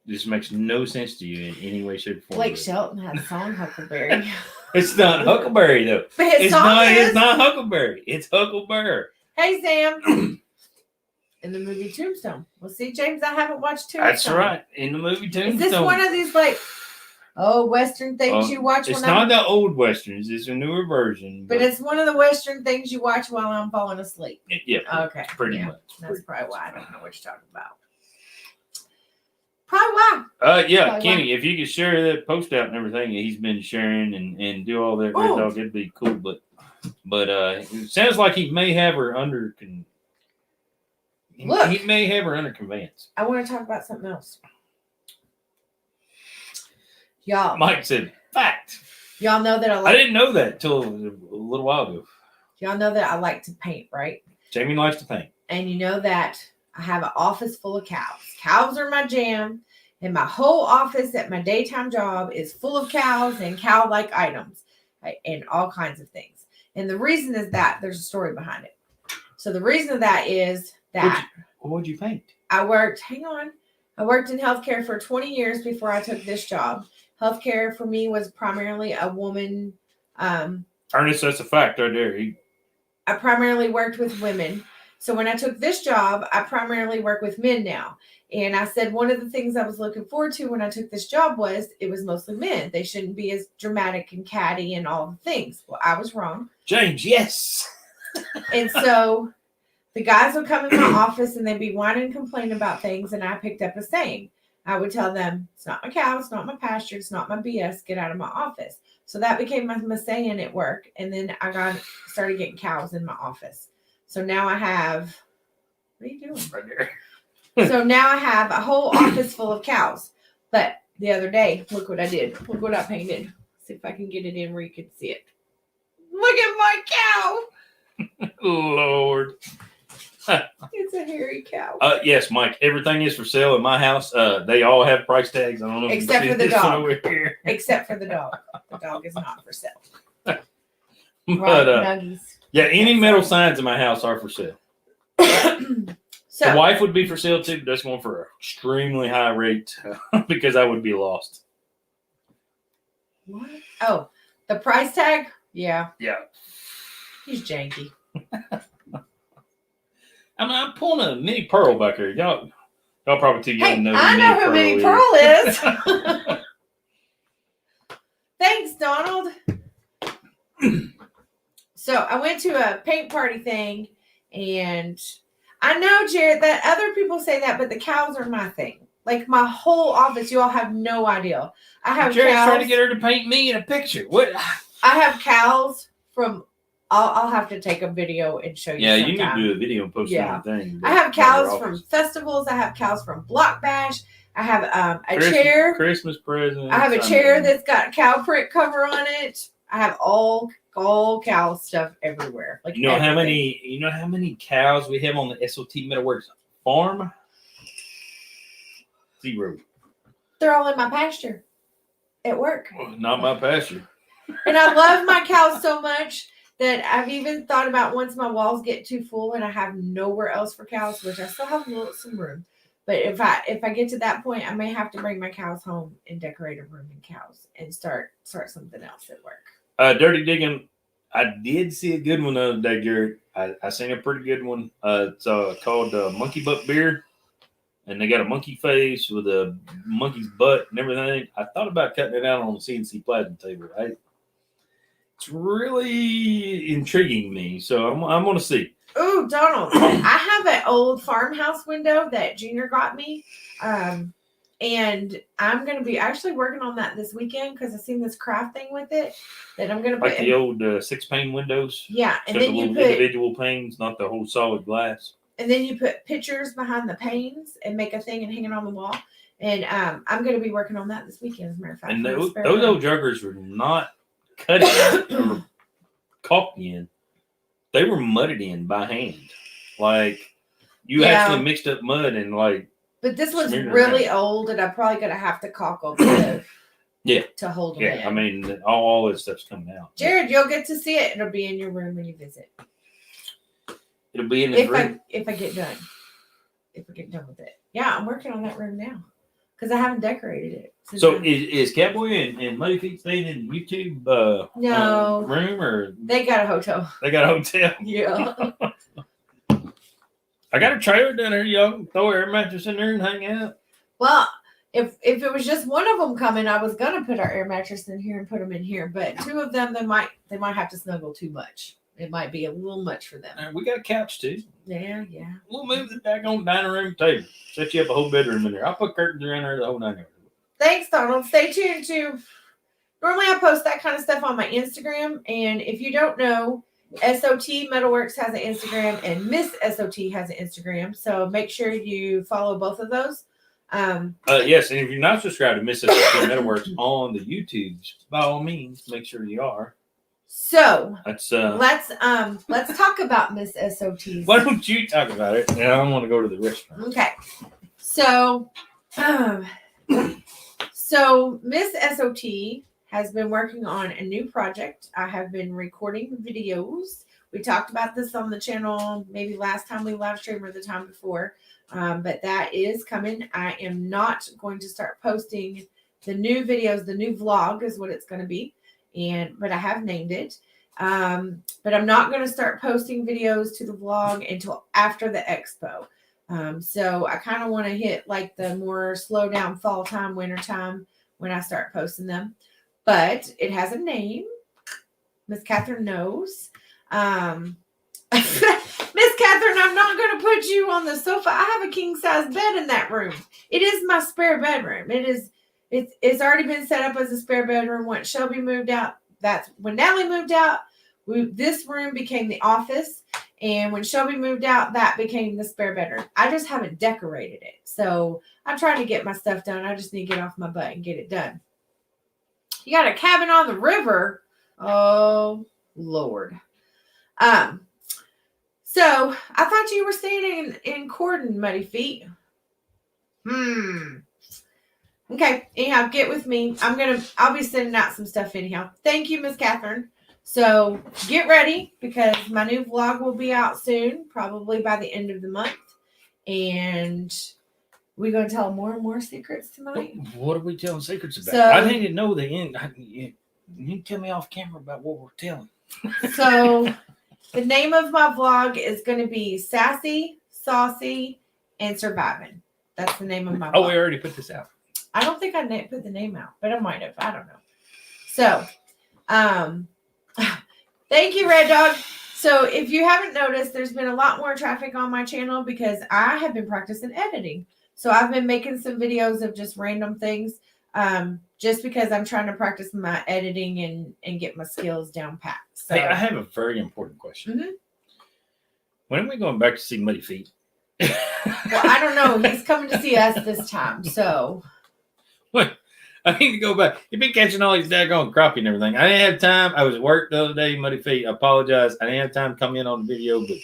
This makes no sense to you in any way, shape, or form. Blake Shelton had a song Huckleberry. It's not Huckleberry though. It's not Huckleberry. It's Huckleberry. Hey Sam. In the movie Tombstone. Well, see, James, I haven't watched Tombstone. That's right. In the movie Tombstone. Is this one of these Western things you watch? It's not the old Westerns. It's a newer version. But it's one of the Western things you watch while I'm falling asleep. Yeah. Okay. Pretty much. That's probably why I don't know what you're talking about. Probably why. Yeah, Kenny, if you could share that post out and everything that he's been sharing and do all that, Red Dog, it'd be cool. But it sounds like he may have her under He may have her under conveyance. I want to talk about something else. Y'all. Mike said, fact. Y'all know that I didn't know that till a little while ago. Y'all know that I like to paint, right? Jamie likes to paint. And you know that I have an office full of cows. Cows are my jam. And my whole office at my daytime job is full of cows and cow-like items, right? And all kinds of things. And the reason is that there's a story behind it. So the reason of that is that what would you paint? I worked in healthcare for 20 years before I took this job. Healthcare for me was primarily a woman. Ernest, that's a fact right there. I primarily worked with women. So when I took this job, I primarily work with men now. And I said one of the things I was looking forward to when I took this job was it was mostly men. They shouldn't be as dramatic and catty and all the things. Well, I was wrong. James, yes. And so the guys would come in my office and they'd be whining and complaining about things. And I picked up a saying. I would tell them, it's not my cow, it's not my pasture, it's not my BS, get out of my office. So that became my saying at work. And then I started getting cows in my office. So now I have, what are you doing? Right there. So now I have a whole office full of cows. But the other day, look what I did. Look what I painted. See if I can get it in where you can see it. Look at my cow. Lord. It's a hairy cow. Yes, Mike. Everything is for sale in my house. They all have price tags. I don't know. Except for the this dog. over here. Except for the dog. The dog is not for sale. But Nuggies. yeah, any metal signs in my house are for sale. So the wife would be for sale too. But that's going for an extremely high rate because I would be lost. What? Oh, the price tag? Yeah. Yeah. He's janky. I mean, I'm pulling a mini pearl back here. Y'all probably too young to know. I know who Mini Pearl is. Thanks, Donald. So I went to a paint party thing, and I know, Jared, that other people say that, but the cows are my thing. Like my whole office, you all have no idea. I have Jared's cows. trying to get her to paint me in a picture. What? I have cows from. I'll have to take a video and show you. Yeah, sometime. you need to do a video and post it on the thing. I have cows from festivals. I have cows from Block Bash. I have a chair. Christmas present. I have a chair that's got cow print cover on it. I have all cow stuff everywhere. Like how many cows we have on the S.O.T. Metalworks farm? 0. They're all in my pasture at work. Not my pasture. And I love my cows so much that I've even thought about once my walls get too full and I have nowhere else for cows, which I still have some room. But if I get to that point, I may have to bring my cows home and decorate a room in cows and start something else at work. Dirty Digging. I did see a good one the other day, Garrett. I seen a pretty good one. It's called Monkey Butt Beer. And they got a monkey face with a monkey's butt and everything. I thought about cutting it out on the CNC plasma table. It's really intriguing me, so I'm going to see. Oh, Donald, I have an old farmhouse window that Junior got me, and I'm going to be actually working on that this weekend because I've seen this craft thing with it that I'm going to put like the old 6-pane windows. Yeah, and then then you put individual panes, not the whole solid glass. And then you put pictures behind the panes and make a thing and hang it on the wall. And I'm going to be working on that this weekend, as a matter of fact. And those old juggers were not cut in or caulked in. They were mudded in by hand. Like, you actually mixed up mud and, like... But this was really old, and I'm probably going to have to caulk them to hold them in. I mean, all this stuff's coming out. Jared, you'll get to see it. It'll be in your room when you visit. It'll be in the room. If I get done. If I get done with it. Yeah, I'm working on that room now. Because I haven't decorated it. So is Cowboy and Muddy Feet staying in YouTube no room, or they got a hotel? They got a hotel. Yeah. I got a trailer down there. Y'all can throw air mattress in there and hang out. Well, if it was just one of them coming, I was gonna put our air mattress in here and put them in here. But two of them, they might have to snuggle too much. It might be a little much for them. We got a couch too. Yeah. We'll move the daggone dining room table. Set you up a whole bedroom in there. I'll put curtains around there the whole 9 yards. Thanks, Donald. Stay tuned to. Normally, I post that kind of stuff on my Instagram, and if you don't know, S.O.T. Metalworks has an Instagram, and Miss S.O.T. has an Instagram. So make sure you follow both of those. Yes, and if you're not subscribed to Miss S.O.T. Metalworks on the YouTubes, by all means, make sure you are. So let's talk about Miss S.O.T. Why don't you talk about it? And I want to go to the restaurant. Okay. So so Miss S.O.T. has been working on a new project. I have been recording videos. We talked about this on the channel maybe last time we live streamed or the time before. But that is coming. I am not going to start posting the new videos. The new vlog is what it's going to be. But I have named it. But I'm not going to start posting videos to the vlog until after the expo. So I kind of want to hit like the more slow down fall time, winter time when I start posting them. But it has a name. Miss Catherine knows. Miss Catherine, I'm not going to put you on the sofa. I have a king size bed in that room. It is my spare bedroom. It's already been set up as a spare bedroom. Once Shelby moved out, that's when Natalie moved out. This room became the office. And when Shelby moved out, that became the spare bedroom. I just haven't decorated it. So I'm trying to get my stuff done. I just need to get off my butt and get it done. You got a cabin on the river. Oh, Lord. So I thought you were staying in Corden, Muddy Feet. Okay. Anyhow, get with me. I'll be sending out some stuff anyhow. Thank you, Miss Catherine. So get ready because my new vlog will be out soon, probably by the end of the month. And we're going to tell more and more secrets tonight. What are we telling secrets about? So, I need to know the end. You can tell me off camera about what we're telling. So the name of my vlog is going to be Sassy, Saucy, and Surviving. That's the name of my vlog. Oh, we already put this out. I don't think I put the name out, but I might have. I don't know. So, thank you, Red Dog. So if you haven't noticed, there's been a lot more traffic on my channel because I have been practicing editing. So I've been making some videos of just random things just because I'm trying to practice my editing and get my skills down pat. So, hey, I have a very important question. Mm-hmm. When are we going back to see Muddy Feet? Well, I don't know. He's coming to see us this time. So what? I need to go back. You've been catching all these daggone crappie and everything. I didn't have time. I was at work the other day, Muddy Feet. I apologize. I didn't have time to come in on the video, but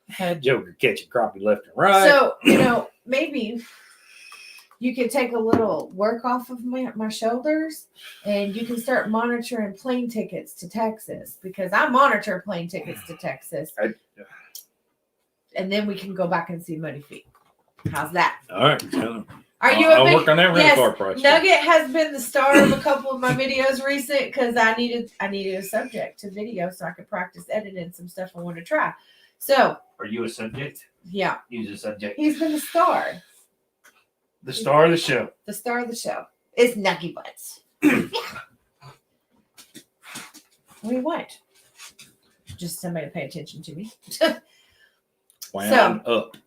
I had Joker catching crappie left and right. So, maybe you could take a little work off of my shoulders and you can start monitoring plane tickets to Texas because I monitor plane tickets to Texas. And then we can go back and see Muddy Feet. How's that? All right. I'll work on that rental car price. Nugget has been the star of a couple of my videos recent because I needed a subject to video so I could practice editing some stuff I want to try. So are you a subject? Yeah. He's a subject. He's been the star. The star of the show. The star of the show. It's Nuggy Butts. Yeah. What do you want? Just somebody to pay attention to me. Wound up.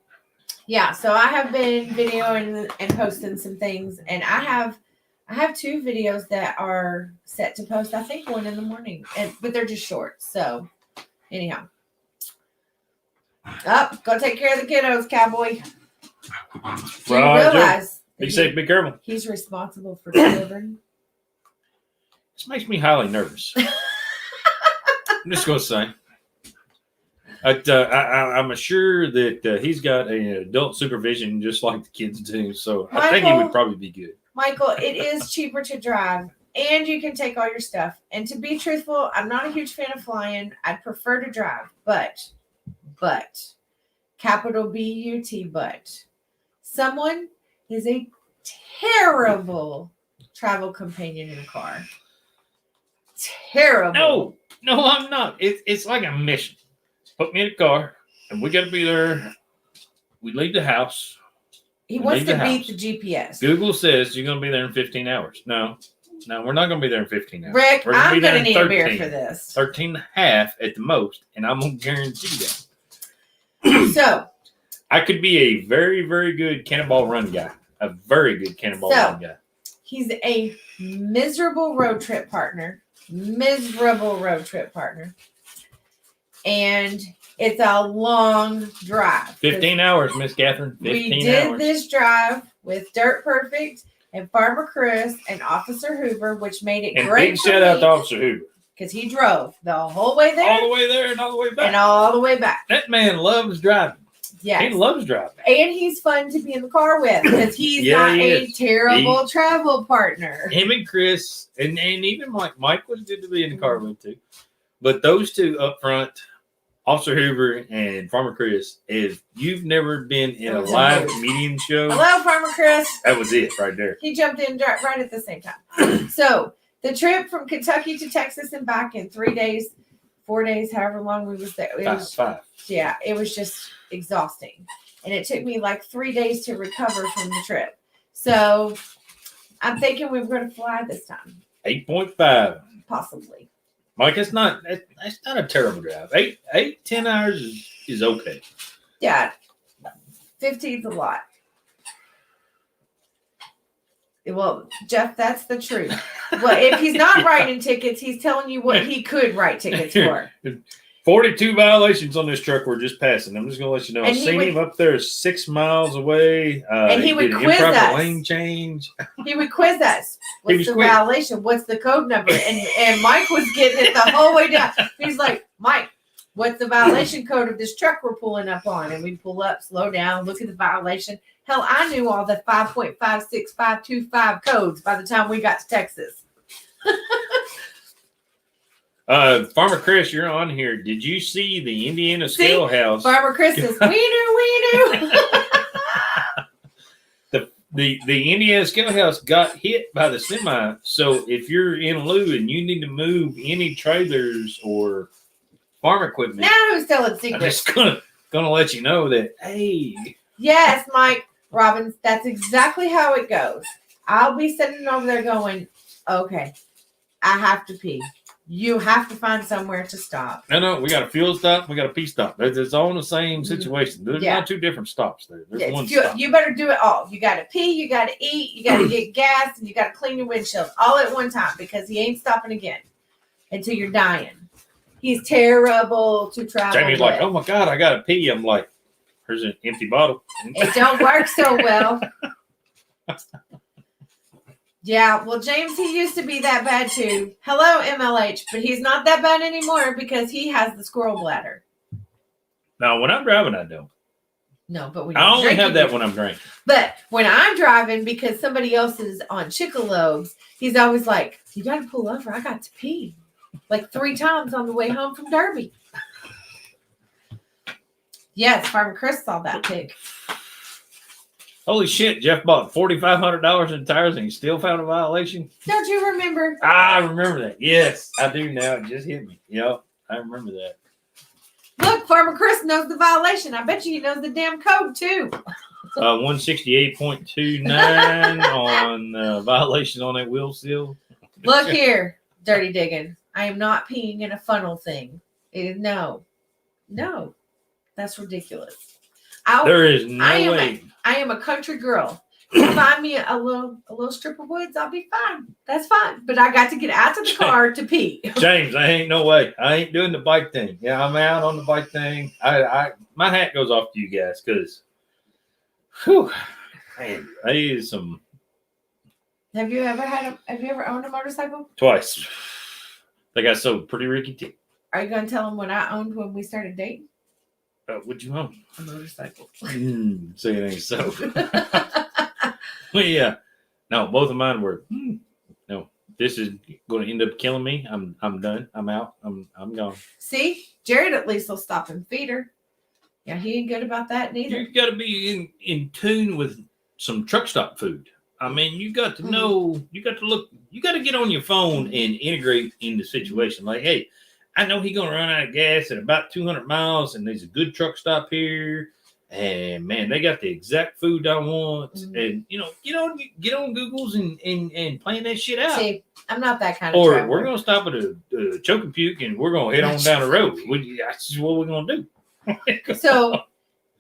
Yeah, so I have been videoing and posting some things, and I have 2 videos that are set to post. I think one in the morning, but they're just short. So, anyhow, go take care of the kiddos, cowboy. Do you realize? Be safe, be careful. He's responsible for children. This makes me highly nervous. I'm just gonna say. I'm sure that he's got an adult supervision just like the kids do. So I think he would probably be good. Michael, it is cheaper to drive and you can take all your stuff. And to be truthful, I'm not a huge fan of flying. I'd prefer to drive, but capital B-U-T, but someone is a terrible travel companion in a car. Terrible. No, I'm not. It's like a mission. Put me in a car, and we got to be there. We leave the house. He wants to beat the GPS. Google says you're going to be there in 15 hours. No, we're not going to be there in 15 hours. Rick, I'm going to need a beer for this. 13 and a half at the most, and I'm going to guarantee that. So, I could be a very, very good cannonball run guy. A very good cannonball run guy. He's a miserable road trip partner. And it's a long drive. 15 hours, Miss Catherine. 15 hours. We did this drive with Dirt Perfect and Farmer Chris and Officer Hoover, which made it And great. big shout out to Officer Hoover. Because he drove the whole way there. All the way there and all the way back. And all the way back. That man loves driving. Yes. He loves driving. And he's fun to be in the car with because he's not a terrible travel partner. Him and Chris, and even Mike was good to be in the car with too. But those two up front, Officer Hoover and Farmer Chris, if you've never been in a live comedian show. Hello, Farmer Chris. That was it right there. He jumped in right at the same time. So the trip from Kentucky to Texas and back in 3 days, 4 days, however long we was there. Five. Yeah, it was just exhausting. And it took me like 3 days to recover from the trip. So I'm thinking we were going to fly this time. 8.5. Possibly. Mike, that's not a terrible drive. 10 hours is okay. Yeah. 15's a lot. Well, Jeff, that's the truth. Well, if he's not writing tickets, he's telling you what he could write tickets for. 42 violations on this truck we're just passing. I'm just going to let you know. And I seen him up there 6 miles away. And he would did an quiz improper us. lane change. He would quiz us. What's the violation? What's the code number? And Mike was getting it the whole way down. He's like, Mike, what's the violation code of this truck we're pulling up on? And we pull up, slow down, look at the violation. Hell, I knew all the 5.56525 codes by the time we got to Texas. Farmer Chris, you're on here. Did you see the Indiana Scale House? Farmer Chris says, we knew. The Indiana Scale House got hit by the semi. So if you're in lieu and you need to move any trailers or farm equipment, now who's telling secrets? I'm just gonna let you know that, hey. Yes, Mike Robbins, that's exactly how it goes. I'll be sitting over there going, okay, I have to pee. You have to find somewhere to stop. No, we got a fuel stop. We got a pee stop. It's all in the same situation. There's not two different stops there. There's one stop. You better do it all. You got to pee, you got to eat, you got to get gas, and you got to clean your windshield all at one time because he ain't stopping again until you're dying. He's terrible to travel Jamie's like, oh my God, I got to pee. I'm like, here's an empty bottle. It don't work so well. Yeah, well, James, he used to be that bad too. Hello, MLH, but he's not that bad anymore because he has the squirrel bladder. No, when I'm driving, I don't. No, but when I only have that when I'm drinking. But when I'm driving because somebody else is on Chickalobes, he's always like, you got to pull over. I got to pee. Like 3 times on the way home from Derby. Yes, Farmer Chris saw that pic. Holy shit, Jeff bought $4,500 in tires and he still found a violation? Don't you remember? I remember that. Yes, I do now. It just hit me. Yep, I remember that. Look, Farmer Chris knows the violation. I bet you he knows the damn code, too. 168.29 on violation on that wheel seal. Look here, Dirty Digging. I am not peeing in a funnel thing. No, that's ridiculous. There is no way. I am a country girl. You find me a little strip of woods, I'll be fine. That's fine. But I got to get out to the car to pee. James, I ain't no way. I ain't doing the bike thing. Yeah, I'm out on the bike thing. My hat goes off to you guys because, man, I need some. Have you ever owned a motorcycle? Twice. They got sold pretty Ricky too. Are you going to tell them what I owned when we started dating? What'd you own? A motorcycle. So it ain't so. Well, yeah. No, both of mine were. No, this is going to end up killing me. I'm done. I'm out. I'm gone. See, Jared at least will stop and feed her. Yeah, he ain't good about that neither. You got to be in tune with some truck stop food. I mean, you got to know. You got to look. You got to get on your phone and integrate in the situation. Like, hey, I know he's going to run out of gas at about 200 miles, and there's a good truck stop here. And, man, they got the exact food I want. And, get on Googles and plan that shit out. See, I'm not that kind of Or traveler. we're going to stop at a Choke and Puke, and we're going to head on down the road. That's just what we're going to do. So,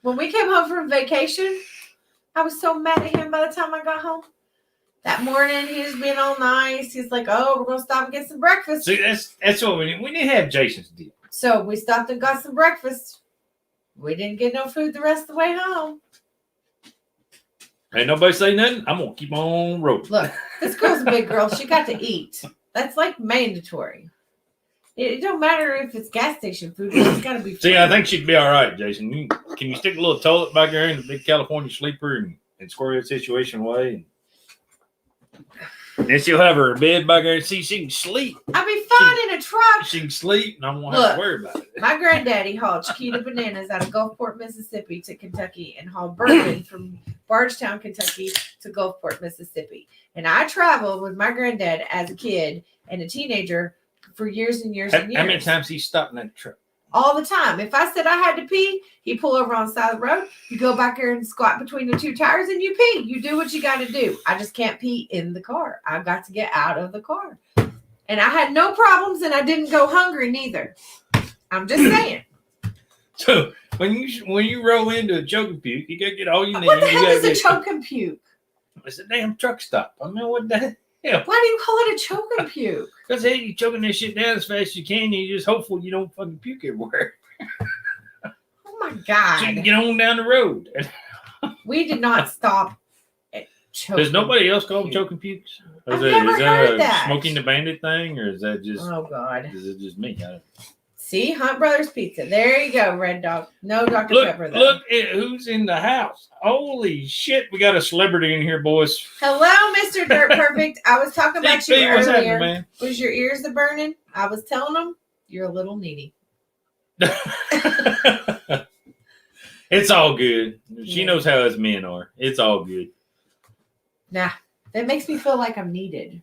when we came home from vacation, I was so mad at him by the time I got home. That morning, he was being all nice. He's like, oh, we're going to stop and get some breakfast. See, that's what we need. We need to have Jason's deal. So we stopped and got some breakfast. We didn't get no food the rest of the way home. Ain't nobody say nothing. I'm gonna keep on rolling. Look, this girl's a big girl. She got to eat. That's like mandatory. It don't matter if it's gas station food. It's got to be. See, I think she'd be all right, Jason. Can you stick a little toilet back there in the big California sleeper and square that situation away? And then she'll have her bed back there and see she can sleep. I'll be fine in a truck. She can sleep, and I won't have to worry about it. My granddaddy hauled Chiquita bananas out of Gulfport, Mississippi to Kentucky and hauled bourbon from Bardstown, Kentucky to Gulfport, Mississippi. And I traveled with my granddad as a kid and a teenager for years and years and years. How many times he stopped in that truck? All the time. If I said I had to pee, he'd pull over on the side of the road. You go back there and squat between the two tires and you pee. You do what you got to do. I just can't pee in the car. I've got to get out of the car. And I had no problems and I didn't go hungry neither. I'm just saying. So when you roll into a choke and puke, you got to get all you need. What the hell is a choke and puke? It's a damn truck stop. I mean, what the hell? Yeah. Why do you call it a choke and puke? Because hey, you're choking this shit down as fast as you can. You're just hopeful you don't fucking puke everywhere. Oh my God. So you can get on down the road. We did not stop at choke. Does nobody else call them choking pukes? I've never heard that. Smoking the Bandit thing, or is that just? Oh God. Is it just me? See, Hunt Brothers Pizza. There you go, Red Dog. No Dr. Pepper though. Look at who's in the house. Holy shit, we got a celebrity in here, boys. Hello, Mr. Dirt Perfect. I was talking about you what's earlier. happening, man? Was your ears a burning? I was telling them you're a little needy. It's all good. She knows how us men are. It's all good. Nah, that makes me feel like I'm needed.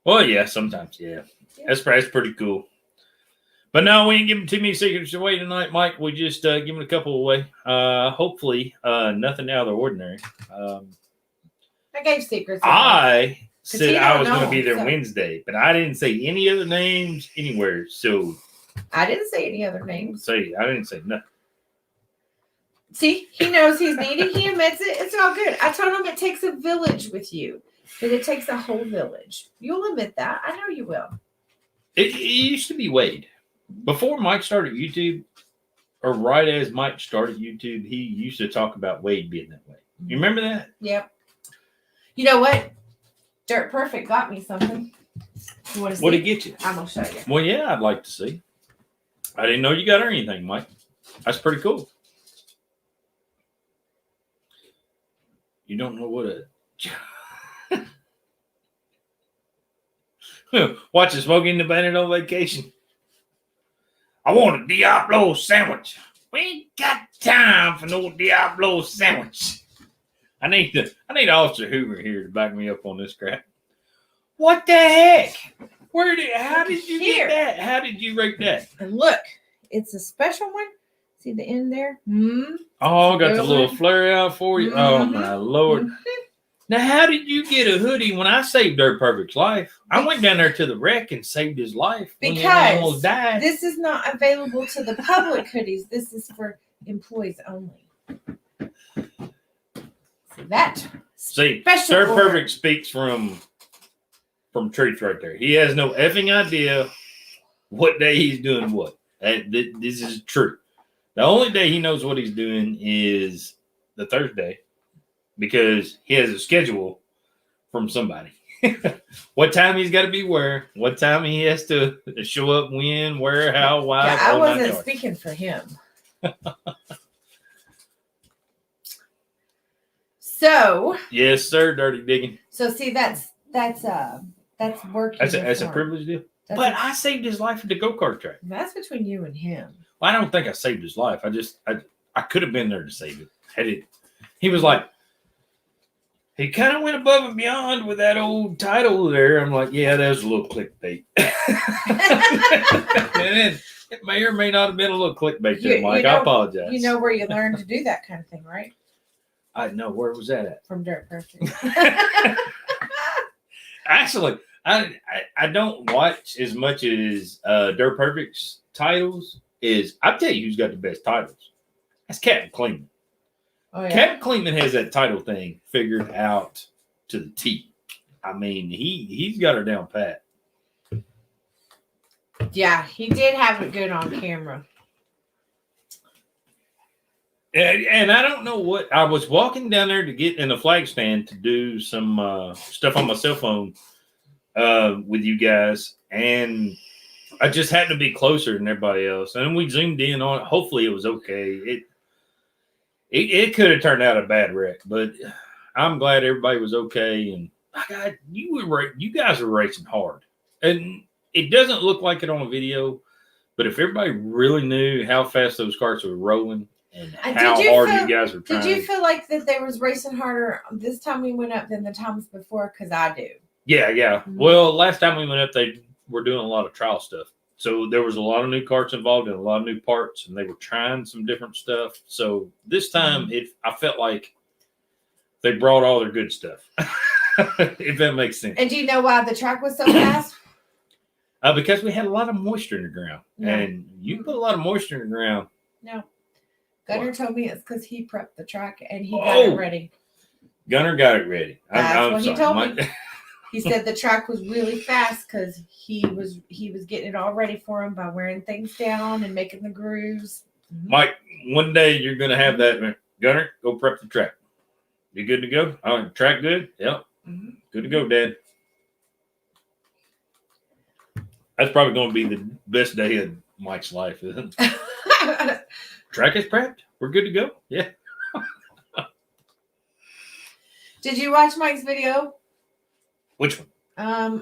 Well, yeah, sometimes, yeah. That's pretty cool. But no, we ain't giving too many secrets away tonight, Mike. We just giving a couple away. Hopefully, nothing out of the ordinary. I gave secrets. I said I was going to be there so. Wednesday, but I didn't say any other names anywhere. So I didn't say any other names. I didn't say nothing. See, he knows he's needy. He admits it. It's all good. I told him it takes a village with you. That it takes a whole village. You'll admit that. I know you will. It used to be Wade. Before Mike started YouTube, or right as Mike started YouTube, he used to talk about Wade being that way. You remember that? Yep. You know what? Dirt Perfect got me something. You want to see? What did he get you? I'm going to show you. Well, yeah, I'd like to see. I didn't know you got her anything, Mike. That's pretty cool. You don't know what a... Watching Smoking the Bandit on vacation. I want a Diablo sandwich. We ain't got time for no Diablo sandwich. I need Officer Hoover here to back me up on this crap. What the heck? How did you get that? How did you rate that? And look, it's a special one. See the end there? Mm-hmm. Oh, got the little flare out for you. Mm-hmm. Oh my Lord. Mm-hmm. Now, how did you get a hoodie when I saved Dirt Perfect's life? I went down there to the wreck and saved his life when he almost died. This is not available to the public hoodies. This is for employees only. See, Dirt Perfect speaks from truth right there. He has no effing idea what day he's doing what. This is true. The only day he knows what he's doing is the Thursday. Because he has a schedule from somebody. What time he's got to be where, what time he has to show up, when, where, how, why. Yeah, I wasn't speaking for him. So. Yes, sir, Dirty Digging. So see, that's working. That's a privilege deal. But I saved his life at the go-kart track. That's between you and him. Well, I don't think I saved his life. I could have been there to save it. He was like, he kind of went above and beyond with that old title there. I'm like, yeah, that was a little clickbait. And it may or may not have been a little clickbait there, Mike. I apologize. You know where you learned to do that kind of thing, right? I know. Where was that at? From Dirt Perfect. Actually, I don't watch as much as Dirt Perfect's titles. I'll tell you who's got the best titles. That's Captain Clean. Oh, yeah. Captain Cleveland has that title thing figured out to the T. I mean, he's got her down pat. Yeah, he did have it good on camera. And I don't know what I was walking down there to get in a flag stand to do some stuff on my cell phone with you guys, and I just happened to be closer than everybody else, and we zoomed in on it. Hopefully, it was okay. It could have turned out a bad wreck, but I'm glad everybody was okay. And God, you guys were racing hard, and it doesn't look like it on a video, but if everybody really knew how fast those carts were rolling and how hard you guys were trying. Did you feel like that they was racing harder this time we went up than the times before? Because I do. Yeah. Mm-hmm. Well, last time we went up, they were doing a lot of trial stuff. So there was a lot of new carts involved and a lot of new parts, and they were trying some different stuff. So this time, I felt like they brought all their good stuff, if that makes sense. And do you know why the track was so fast? Because we had a lot of moisture in the ground. No. And you put a lot of moisture in the ground. No. Gunner told me it's because he prepped the track and he got it ready. Gunner got it ready. That's what he told me. He said the track was really fast because he was getting it all ready for him by wearing things down and making the grooves. Mike, one day you're going to have that. Gunner, go prep the track. You good to go? Track good? Yep. Mm-hmm. Good to go, Dad. That's probably going to be the best day of Mike's life, isn't it? Track is prepped. We're good to go. Yeah. Did you watch Mike's video? Which one?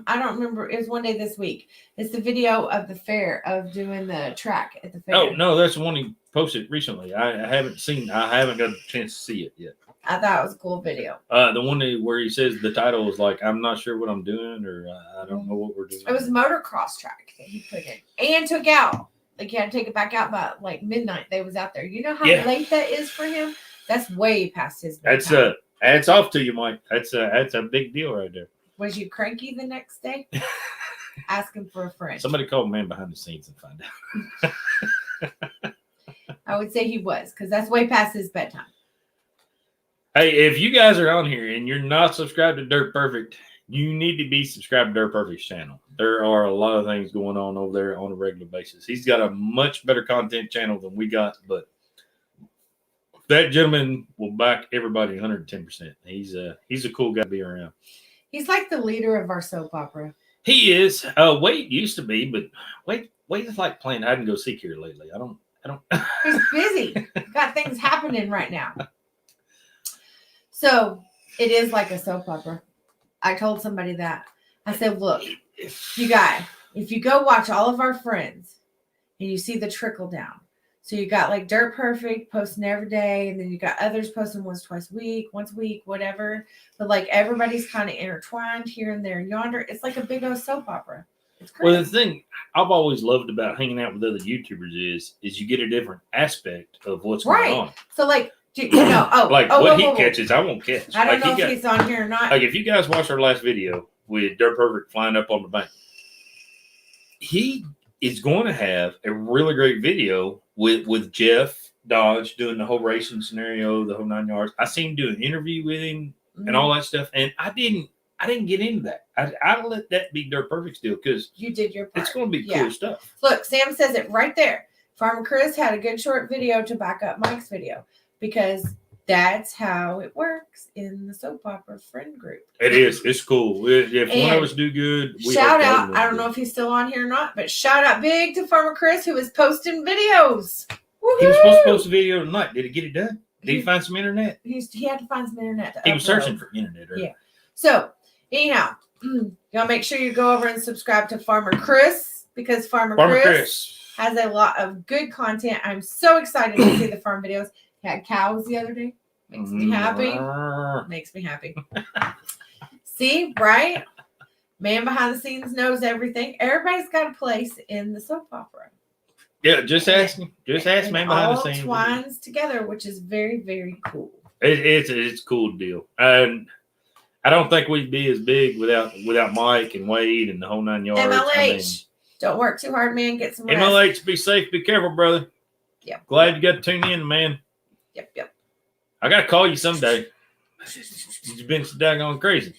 I don't remember. It was one day this week. It's the video of the fair of doing the track at the fair. Oh no, that's the one he posted recently. I haven't got a chance to see it yet. I thought it was a cool video. The one where he says the title is like, I'm not sure what I'm doing, or I don't know what we're doing. It was a motocross track that he put in and took out. Like, you had to take it back out by like midnight. They was out there. You know how late that is for him? That's way past his bedtime. Hats off to you, Mike. That's a big deal right there. Was you cranky the next day? Asking for a friend. Somebody call man behind the scenes and find out. I would say he was, because that's way past his bedtime. Hey, if you guys are on here and you're not subscribed to Dirt Perfect, you need to be subscribed to Dirt Perfect's channel. There are a lot of things going on over there on a regular basis. He's got a much better content channel than we got, but that gentleman will back everybody 110%. He's a cool guy to be around. He's like the leader of our soap opera. He is. Wade used to be, but Wade is like playing hide and go seek here lately. I don't. He's busy. Got things happening right now. So it is like a soap opera. I told somebody that. I said, look, you guys, if you go watch all of our friends and you see the trickle down. So you got like Dirt Perfect posting every day, and then you got others posting once a week, whatever. But like everybody's kind of intertwined here and there and yonder. It's like a big old soap opera. It's crazy. Well, the thing I've always loved about hanging out with other YouTubers is you get a different aspect of what's going on. So like, what he catches, I won't catch. I don't know if he's on here or not. Like if you guys watch our last video with Dirt Perfect flying up on the bank, he is going to have a really great video with Jeff Dodge doing the whole racing scenario, the whole 9 yards. I seen him do an interview with him and all that stuff, and I didn't get into that. I let that be Dirt Perfect's deal because you did your part. It's going to be cool stuff. Look, Sam says it right there. Farmer Chris had a good short video to back up Mike's video because that's how it works in the soap opera friend group. It is. It's cool. If one of us do good, we shout out. I don't know if he's still on here or not, but shout out big to Farmer Chris who is posting videos. Woo-hoo! He was supposed to post a video tonight. Did he get it done? Did he find some internet? He had to find some internet. He was searching for internet. Right? Yeah. So anyhow, y'all make sure you go over and subscribe to Farmer Chris because Farmer Chris has a lot of good content. I'm so excited to see the farm videos. He had cows the other day. Makes me happy. Makes me happy. See, right? Man behind the scenes knows everything. Everybody's got a place in the soap opera. Yeah, just ask me. Just ask man behind the scenes. All twines together, which is very, very cool. It's a cool deal. And I don't think we'd be as big without Mike and Wade and the whole 9 yards. MLH. Don't work too hard, man. Get some rest. MLH, be safe, be careful, brother. Yep. Glad you got to tune in, man. Yep. I got to call you someday. You've been so daggone crazy.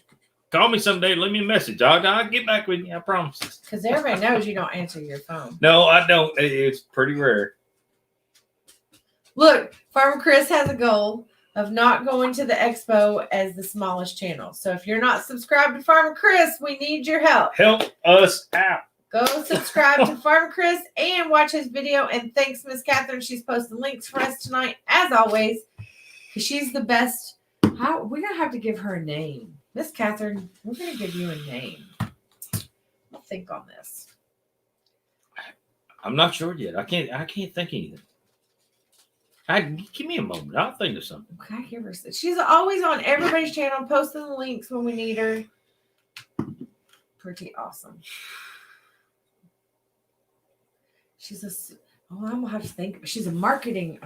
Call me someday. Leave me a message. I'll get back with you. I promise. Because everybody knows you don't answer your phone. No, I don't. It's pretty rare. Look, Farmer Chris has a goal of not going to the Expo as the smallest channel. So if you're not subscribed to Farmer Chris, we need your help. Help us out. Go subscribe to Farmer Chris and watch his video. And thanks, Miss Catherine. She's posting links for us tonight, as always, because she's the best. We're going to have to give her a name. Miss Catherine, we're going to give you a name. I'll think on this. I'm not sure yet. I can't think anything. Give me a moment. I'll think of something. Okay, give her. She's always on everybody's channel, posting the links when we need her. Pretty awesome. I'm gonna have to think. She's a marketing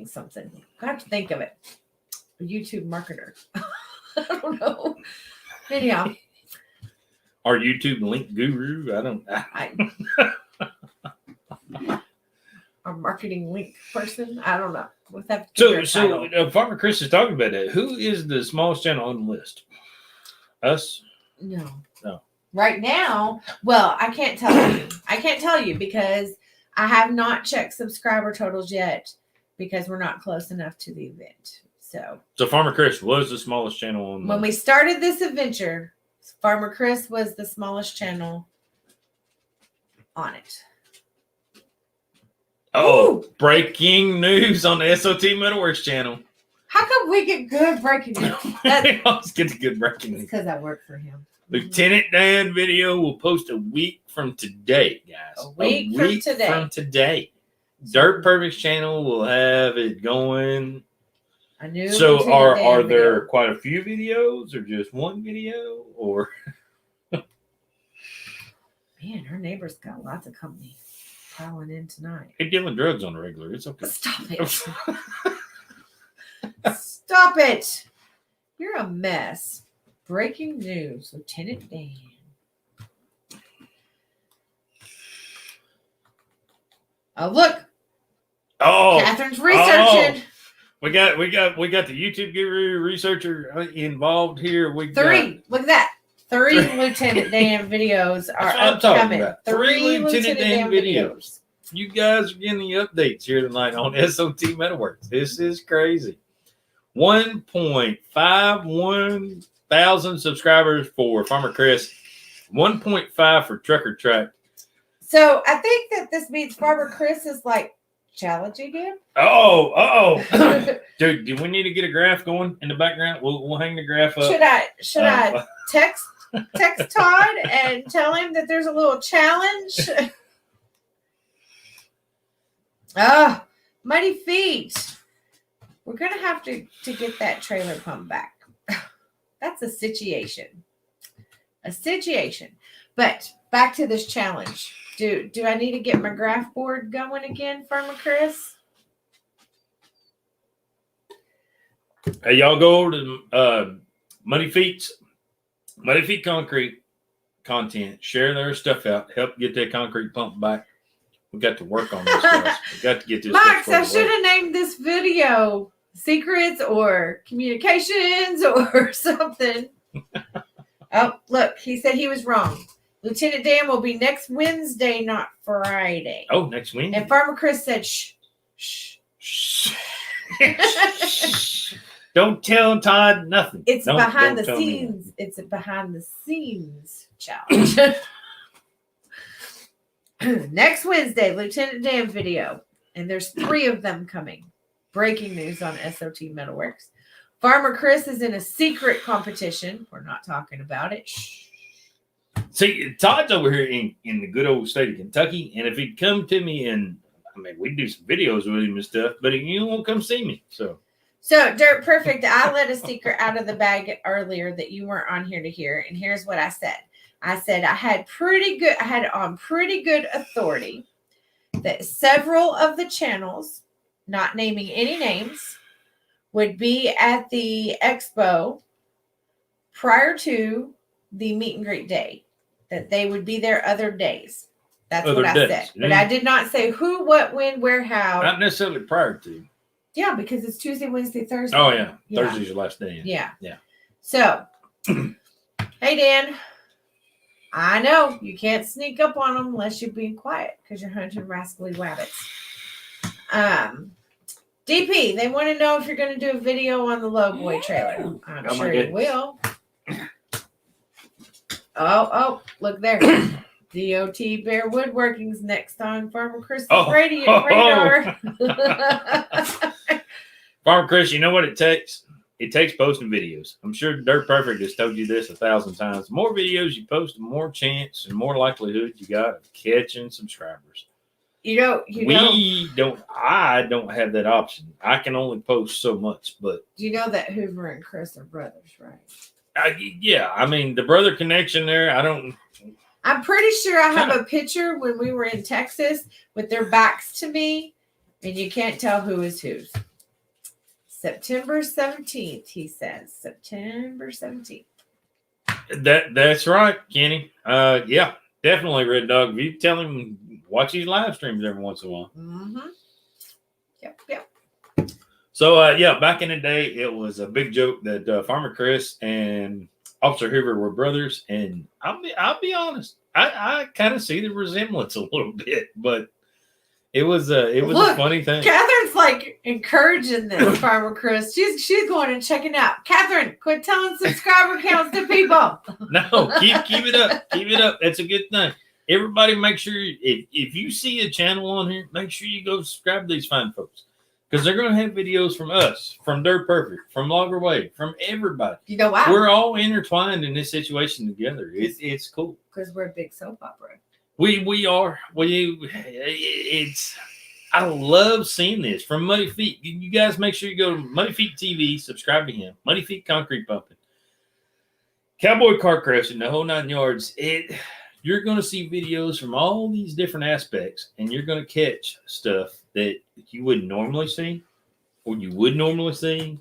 something. I have to think of it. A YouTube marketer. I don't know. Anyhow. Our YouTube link guru. A marketing link person. I don't know. We'll have to so Farmer Chris is talking about that. Who is the smallest channel on the list? Us? No. No. Right now, well, I can't tell you. I can't tell you because I have not checked subscriber totals yet because we're not close enough to the event. So Farmer Chris was the smallest channel on. When we started this adventure, Farmer Chris was the smallest channel on it. Oh, Ooh. Breaking news on the S.O.T. Metalworks channel. How come we get good breaking news? I always get the good breaking news. Because I work for him. Lieutenant Dan video will post a week from today, guys. A week from today. Dirt Perfect's channel will have it going. I knew. So are there quite a few videos or just one video or? Man, her neighbor's got lots of company piling in tonight. They're dealing drugs on the regular. It's okay. Stop it. Stop it. You're a mess. Breaking news, Lieutenant Dan. Oh, look. Oh, Catherine's researching. We got the YouTube guru researcher involved here. Look at that. 3 Lieutenant Dan videos are upcoming. About. 3 Lieutenant Dan videos. You guys are getting the updates here tonight on S.O.T. Metalworks. This is crazy. 1.51 thousand subscribers for Farmer Chris. 1.5 for Trucker Track. So I think that this means Farmer Chris is like challenging him. Oh. Dude, do we need to get a graph going in the background? We'll hang the graph up. Should I text Todd and tell him that there's a little challenge? Muddy feet. We're gonna have to get that trailer pump back. That's a situation. But back to this challenge. Do I need to get my graph board going again, Farmer Chris? Hey, y'all go to Muddy Feet Concrete content. Share their stuff out. Help get that concrete pump back. We got to work on this, guys. We got to get this. Max, I should have named this video Secrets or Communications or something. Oh, look, he said he was wrong. Lieutenant Dan will be next Wednesday, not Friday. Oh, next Wednesday. And Farmer Chris said, shh. Don't tell Todd nothing. It's behind the scenes. It's a behind the scenes challenge. Next Wednesday, Lieutenant Dan video. And there's 3 of them coming. Breaking news on S.O.T. Metalworks. Farmer Chris is in a secret competition. We're not talking about it. Shh. See, Todd's over here in the good old state of Kentucky. And if he'd come to me we'd do some videos with him and stuff, but he won't come see me. So Dirt Perfect, I let a secret out of the bag earlier that you weren't on here to hear. And here's what I said. I said I had on pretty good authority that several of the channels, not naming any names, would be at the expo prior to the meet and greet day, that they would be there other days. That's what I said. But I did not say who, what, when, where, how. Not necessarily prior to. Yeah, because it's Tuesday, Wednesday, Thursday. Oh, yeah. Thursday's your last day. Yeah. Yeah. So, hey, Dan. I know you can't sneak up on them unless you're being quiet because you're hunting rascally rabbits. Dan, DP, they want to know if you're going to do a video on the Lowboy trailer. I'm Oh, my sure you goodness. will. Oh, look there. D.O.T. Bear Woodworking's next on Farmer Chris's radar. Farmer Chris, you know what it takes? It takes posting videos. I'm sure Dirt Perfect has told you this 1,000 times. The more videos you post, the more chance and more likelihood you got of catching subscribers. I don't have that option. I can only post so much, but you know that Hoover and Chris are brothers, right? I mean, the brother connection there, I'm pretty sure I have a picture when we were in Texas with their backs to me, and you can't tell who is whose. September 17th, he says. September 17th. That's right, Kenny. Yeah, definitely, Red Dog. If you tell him, watch these live streams every once in a while. Mm-hmm. Yep. So, back in the day, it was a big joke that Farmer Chris and Officer Hoover were brothers, and I'll be honest, I kind of see the resemblance a little bit, but it was a funny thing. Catherine's like encouraging this, Farmer Chris. She's going and checking out. Catherine, quit telling subscriber counts to people. No, keep it up. Keep it up. That's a good thing. Everybody, make sure if you see a channel on here, make sure you go subscribe to these fine folks. Because they're going to have videos from us, from Dirt Perfect, from Logger Wade, from everybody. You know why? We're all intertwined in this situation together. It's cool. Because we're a big soap opera. We are. I love seeing this from Muddy Feet. You guys make sure you go to Muddy Feet TV, subscribe to him. Muddy Feet Concrete Pumping. Cowboy Car Crushing, the whole 9 yards. You're going to see videos from all these different aspects, and you're going to catch stuff that you wouldn't normally see or you would normally see.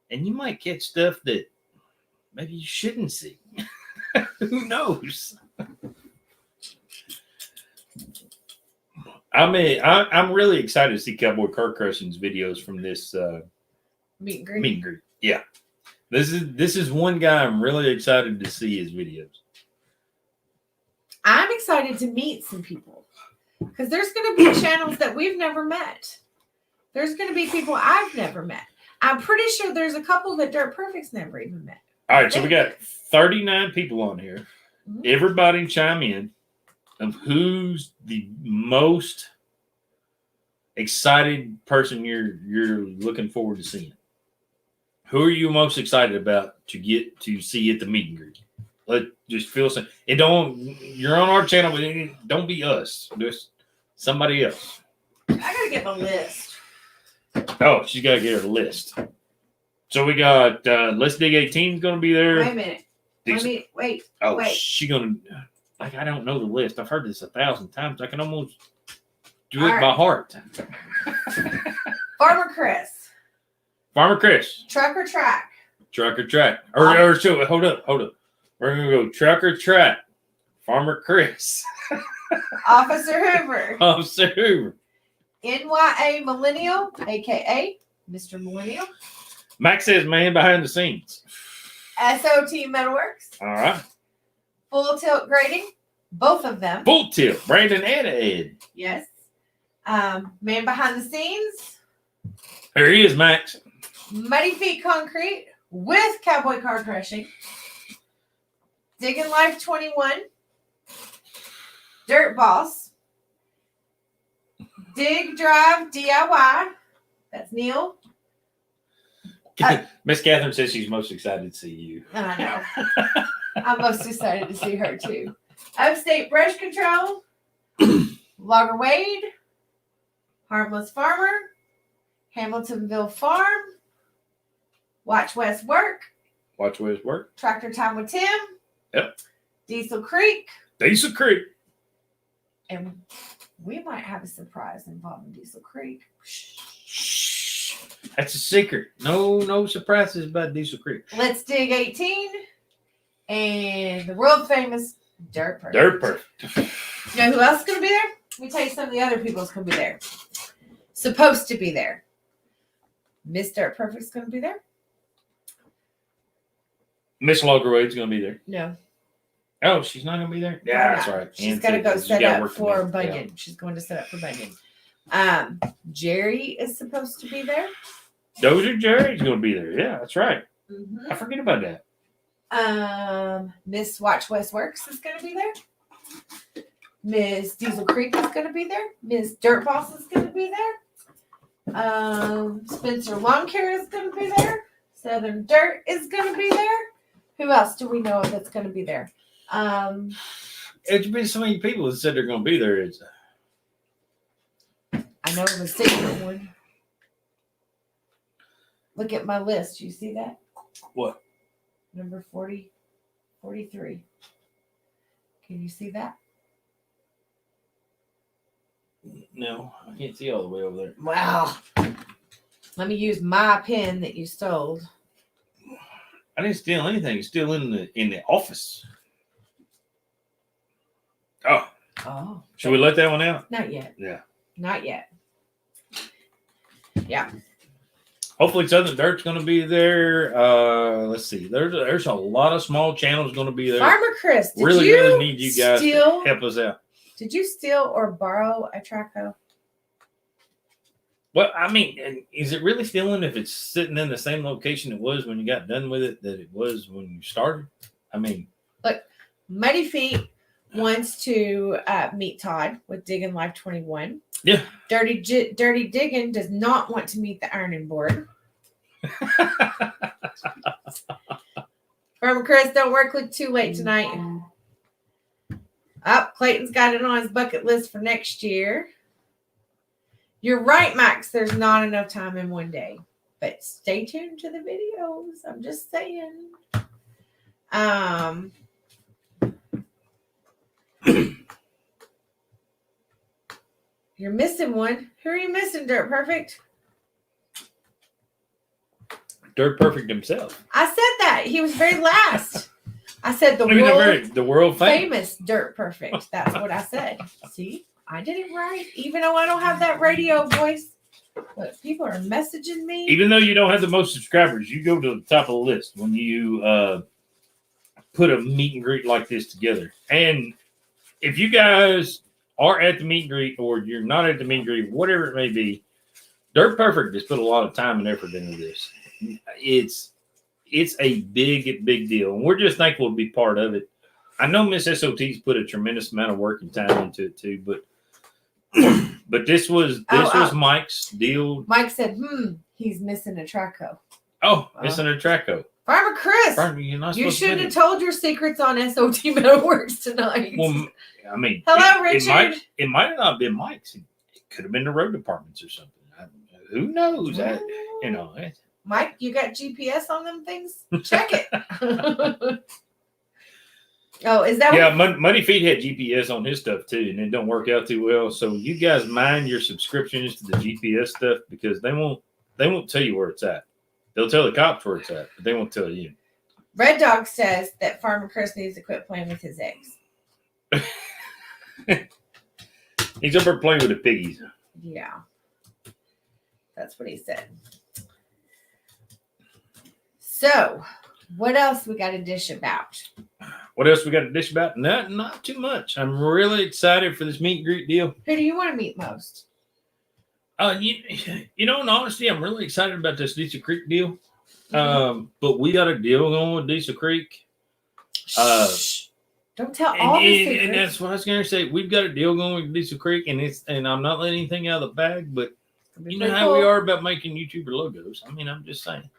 And you might catch stuff that maybe you shouldn't see. Who knows? I mean, I'm really excited to see Cowboy Car Crushing's videos from this meet and greet. Yeah. This is one guy I'm really excited to see his videos. I'm excited to meet some people because there's going to be channels that we've never met. There's going to be people I've never met. I'm pretty sure there's a couple that Dirt Perfect's never even met. All right, so we got 39 people on here. Mm-hmm. Everybody chime in of who's the most excited person you're looking forward to seeing. Who are you most excited about to get to see at the meet and greet? Just feel so. You're on our channel, but don't be us. Just somebody else. I gotta get my list. Oh, she's gotta get her list. So we got Let's Dig 18 is gonna be there. Wait a minute. Wait. She gonna I don't know the list. I've heard this 1,000 times. I can almost do it by heart. Farmer Chris. Truck or track. Oh. Hold up. We're going to go truck or track. Farmer Chris. Officer Hoover. NYA Millennial, a.k.a. Mr. Millennial. Max says man behind the scenes. S.O.T. Metalworks. All right. Full Tilt Grading. Both of them. Full Tilt. Brandon and Ed. Yes. Man behind the scenes. There he is, Max. Muddy Feet Concrete with Cowboy Car Crushing. Digging Life 21. Dirt Boss. Dig Drive DIY. That's Neil. Miss Catherine says she's most excited to see you. I know. I'm most excited to see her too. Upstate Brush Control. Logger Wade. Harmless Farmer. Hamiltonville Farm. Watch West Work. Tractor Time with Tim. Yep. Diesel Creek. And we might have a surprise involving Diesel Creek. Shh. That's a secret. No surprises about Diesel Creek. Let's Dig 18. And the world famous Dirt Perfect. You know who else is going to be there? Let me tell you some of the other people that's going to be there. Supposed to be there. Miss Dirt Perfect's going to be there. Miss Loggerwade's going to be there. No. Oh, she's not going to be there? Yeah, that's right. She's got to go set up for Bunyan. Yeah. She's going to set up for Bunyan. Jerry is supposed to be there. Dozier Jerry's going to be there. Yeah, that's right. Mm-hmm. I forget about that. Miss Watch West Works is going to be there. Miss Diesel Creek is going to be there. Miss Dirt Boss is going to be there. Spencer Lawn Care is going to be there. Southern Dirt is going to be there. Who else do we know that's going to be there? It's been so many people that said they're going to be there. I know the secret one. Look at my list. You see that? What? Number 43. Can you see that? No, I can't see all the way over there. Wow. Let me use my pen that you stole. I didn't steal anything. It's still in the office. Oh. Should we let that one out? Not yet. Yeah. Not yet. Yeah. Hopefully Southern Dirt's going to be there. Let's see. There's a lot of small channels going to be there. Farmer Chris, did really you need you guys to help us out. Did you steal or borrow a Traco? Well, I mean, is it really stealing if it's sitting in the same location it was when you got done with it that it was when you started? I mean, look, Muddy Feet wants to meet Todd with Digging Life 21. Yeah. Dirty Digging does not want to meet the ironing board. Farmer Chris, don't work too late tonight. Clayton's got it on his bucket list for next year. You're right, Max. There's not enough time in one day. But stay tuned to the videos. I'm just saying. You're missing one. Who are you missing, Dirt Perfect? Dirt Perfect himself. I said that. He was very last. I said the world famous Dirt Perfect. That's what I said. See? I did it right, even though I don't have that radio voice. But people are messaging me. Even though you don't have the most subscribers, you go to the top of the list when you put a meet and greet like this together. And if you guys are at the meet and greet or you're not at the meet and greet, whatever it may be, Dirt Perfect has put a lot of time and effort into this. It's a big deal. And we're just thankful to be part of it. I know Miss S.O.T's put a tremendous amount of work and time into it too, but this was Mike's deal. Mike said, he's missing a Traco. Missing a Traco. Farmer Chris, you shouldn't have told your secrets on S.O.T. Metalworks tonight. Well, I mean, hello, Richard. It might have not been Mike's. It could have been the road departments or something. Who knows? Mike, you got GPS on them things? Check it. Oh, is that? Yeah, Muddy Feet had GPS on his stuff too, and it don't work out too well. So you guys mind your subscriptions to the GPS stuff because they won't tell you where it's at. They'll tell the cops where it's at, but they won't tell you. Red Dog says that Farmer Chris needs to quit playing with his eggs. He's up there playing with the piggies. Yeah, that's what he said. So, what else we got to dish about? What else we got to dish about? Not too much. I'm really excited for this meet and greet deal. Who do you want to meet most? In honesty, I'm really excited about this Diesel Creek deal. But we got a deal going with Diesel Creek. Shh. Don't tell all the secrets. And that's what I was going to say. We've got a deal going with Diesel Creek, and I'm not letting anything out of the bag, but you know how we are about making YouTuber logos. I mean, I'm just saying.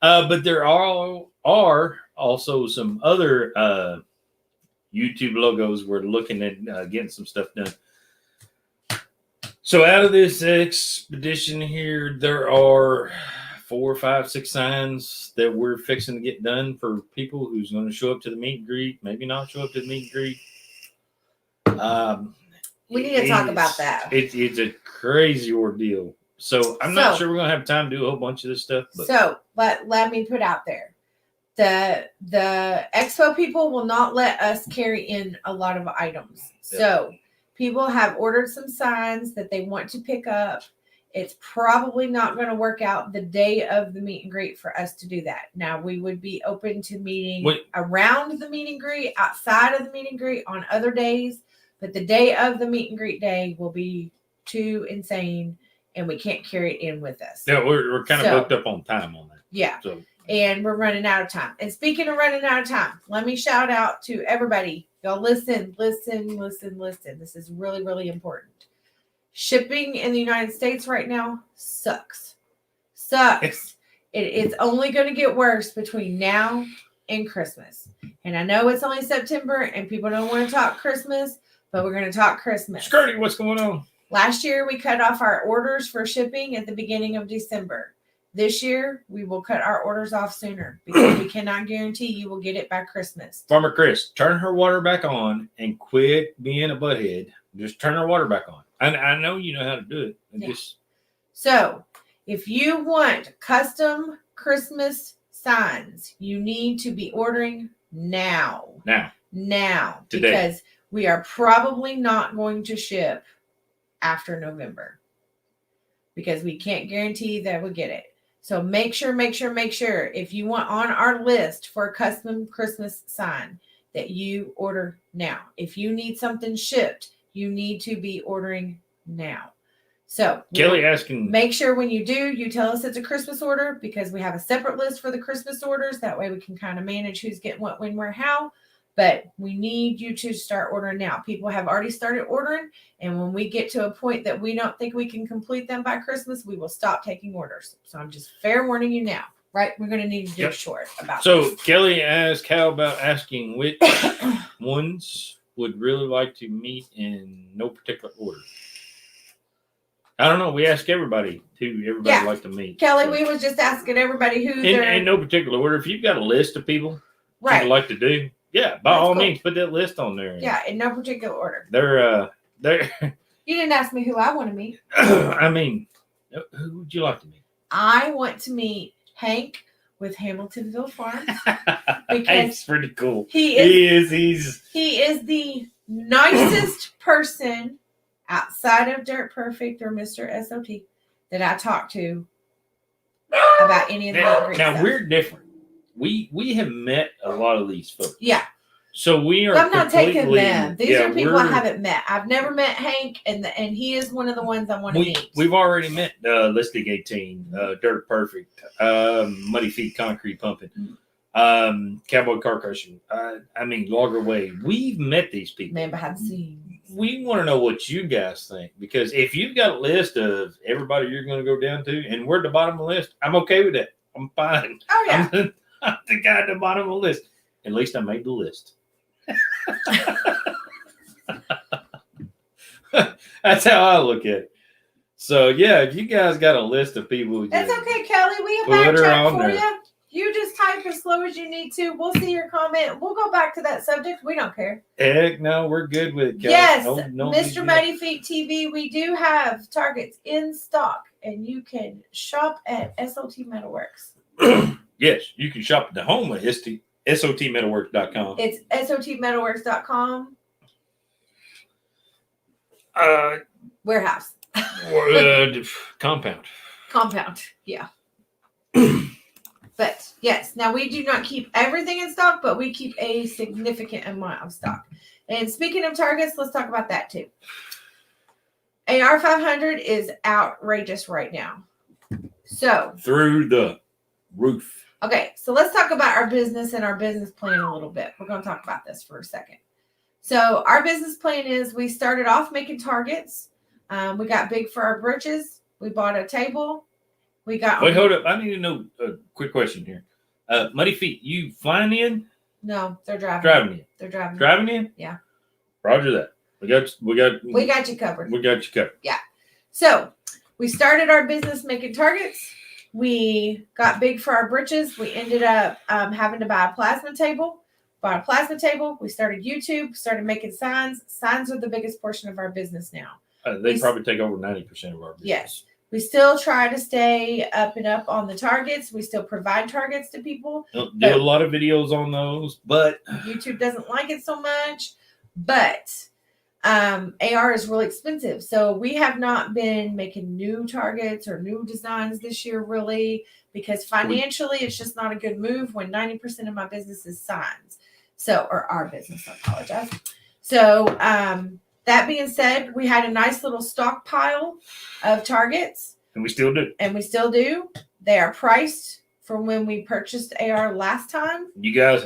But there are also some other YouTube logos we're looking at getting some stuff done. So out of this expedition here, there are 4, 5, 6 signs that we're fixing to get done for people who's going to show up to the meet and greet, maybe not show up to the meet and greet. We need to talk about that. It's a crazy ordeal. So I'm not sure we're going to have time to do a whole bunch of this stuff. But. So let me put out there. The Expo people will not let us carry in a lot of items. Yep. So people have ordered some signs that they want to pick up. It's probably not going to work out the day of the meet and greet for us to do that. Now, we would be open to meeting around the meet and greet, outside of the meet and greet on other days. But the day of the meet and greet day will be too insane, and we can't carry it in with us. Yeah, we're kind of booked up on time on that. Yeah. So. And we're running out of time. And speaking of running out of time, let me shout out to everybody. Y'all listen. This is really, really important. Shipping in the United States right now sucks. It's only going to get worse between now and Christmas. And I know it's only September and people don't want to talk Christmas, but we're going to talk Christmas. Skirty, what's going on? Last year, we cut off our orders for shipping at the beginning of December. This year, we will cut our orders off sooner because we cannot guarantee you will get it by Christmas. Farmer Chris, turn her water back on and quit being a butthead. Just turn her water back on. I know you know how to do it. So, if you want custom Christmas signs, you need to be ordering now. Now. Today. Because we are probably not going to ship after November. Because we can't guarantee that we'll get it. So make sure, if you want on our list for a custom Christmas sign, that you order now. If you need something shipped, you need to be ordering now. So Kelly asking, make sure when you do, you tell us it's a Christmas order, because we have a separate list for the Christmas orders. That way we can kind of manage who's getting what, when, where, how. But we need you to start ordering now. People have already started ordering. And when we get to a point that we don't think we can complete them by Christmas, we will stop taking orders. So I'm just fair warning you now, right? We're going to need to do short about this. Kelly asked, how about asking which ones would really like to meet in no particular order? I don't know. We ask everybody who everybody like to meet. Kelly, we was just asking everybody who in no particular order. If you've got a list of people you'd like to do, yeah, by all means, put that list on there. Yeah, in no particular order. They're You didn't ask me who I want to meet. I mean, who would you like to meet? I want to meet Hank with Hamiltonville Farms. Hank's pretty cool. He is the nicest person outside of Dirt Perfect or Mr. S.O.T. that I talk to about any of the Now we're different. We have met a lot of these folks. Yeah. So we are. I'm not taking them. These are people I we're- haven't met. I've never met Hank, and he is one of the ones I want to meet. We've already met Listing 18, Dirt Perfect, Muddy Feet Concrete Pumping, Cowboy Car Crushing. I mean, Logger Way. We've met these people. Man behind the scenes. We want to know what you guys think, because if you've got a list of everybody you're going to go down to, and we're at the bottom of the list, I'm okay with that. I'm fine. Oh yeah. I'm the guy at the bottom of the list. At least I made the list. That's how I look at it. So yeah, if you guys got a list of people, That's okay, Kelly. We'll put her backtrack on for there. you. You just type as slow as you need to. We'll see your comment. We'll go back to that subject. We don't care. Heck no, we're good with it, Kelly. Yes, No Mr. Muddy Feet TV, we do have targets in stock, and you can shop at S.O.T. Metalworks. Yes, you can shop at the home of SOTmetalworks.com. It's SOTmetalworks.com. Warehouse. Compound. Yeah. But yes, now we do not keep everything in stock, but we keep a significant amount of stock. And speaking of targets, let's talk about that too. AR 500 is outrageous right now. So through the roof. Okay, so let's talk about our business and our business plan a little bit. We're going to talk about this for a second. So our business plan is we started off making targets. We got big for our britches. We bought a table. We got. Wait, hold up. I need to know a quick question here. Muddy Feet, you flying in? No, they're driving. Driving in. They're driving. Driving in? Yeah. Roger that. We got you covered. We got you covered. Yeah. So we started our business making targets. We got big for our britches. We ended up having to buy a plasma table. Bought a plasma table. We started YouTube, started making signs. Signs are the biggest portion of our business now. They probably take over 90% of our business. Yes. We still try to stay up and up on the targets. We still provide targets to people. Do a lot of videos on those, but YouTube doesn't like it so much. But AR is really expensive. So we have not been making new targets or new designs this year, really, because financially it's just not a good move when 90% of my business is signs. So, or our business, I apologize. So that being said, we had a nice little stockpile of targets. And we still do. And we still do. They are priced from when we purchased AR last time. You guys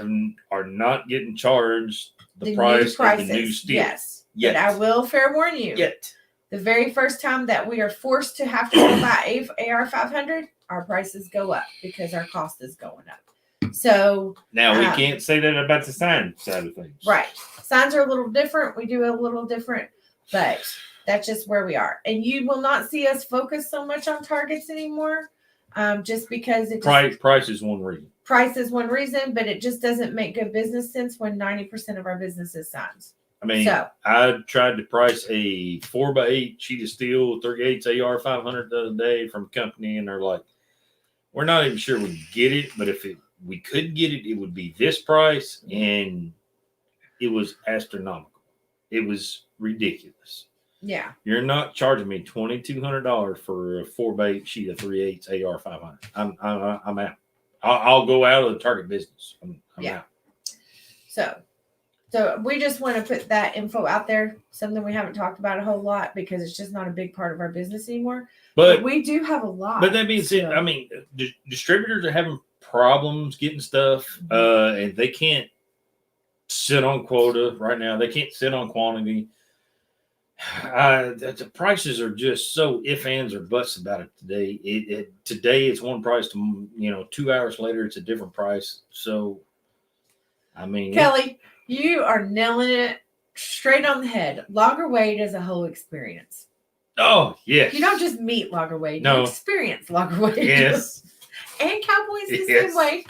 are not getting charged the price of the new steel. Yes. Yet. But I will fair warn you. Yet. The very first time that we are forced to have to go buy AR 500, our prices go up because our cost is going up. So now we can't say that about the sign side of things. Right. Signs are a little different. We do a little different, but that's just where we are. And you will not see us focus so much on targets anymore, just because price is one reason. Price is one reason, but it just doesn't make good business sense when 90% of our business is signs. I mean, I tried to price a 4x8 sheet of steel 3/8 AR 500 the other day from a company, and they're like, "We're not even sure we get it, but if we could get it, it would be this price," and it was astronomical. It was ridiculous. Yeah, you're not charging me $2,200 for a 4x8 sheet of 3/8 AR 500. I'm out. I'll go out of the target business. I'm out. So we just want to put that info out there, something we haven't talked about a whole lot because it's just not a big part of our business anymore. But we do have a lot. But that being said, I mean, distributors are having problems getting stuff, and they can't sit on quota right now. They can't sit on quantity. The prices are just so if, ands, or buts about it today. Today it's one price to 2 hours later it's a different price. So, I mean, Kelly, you are nailing it straight on the head. Logger Wade is a whole experience. Oh, yes. You don't just meet Logger Wade. No. You experience Logger Wade. Yes. And Cowboys the same way.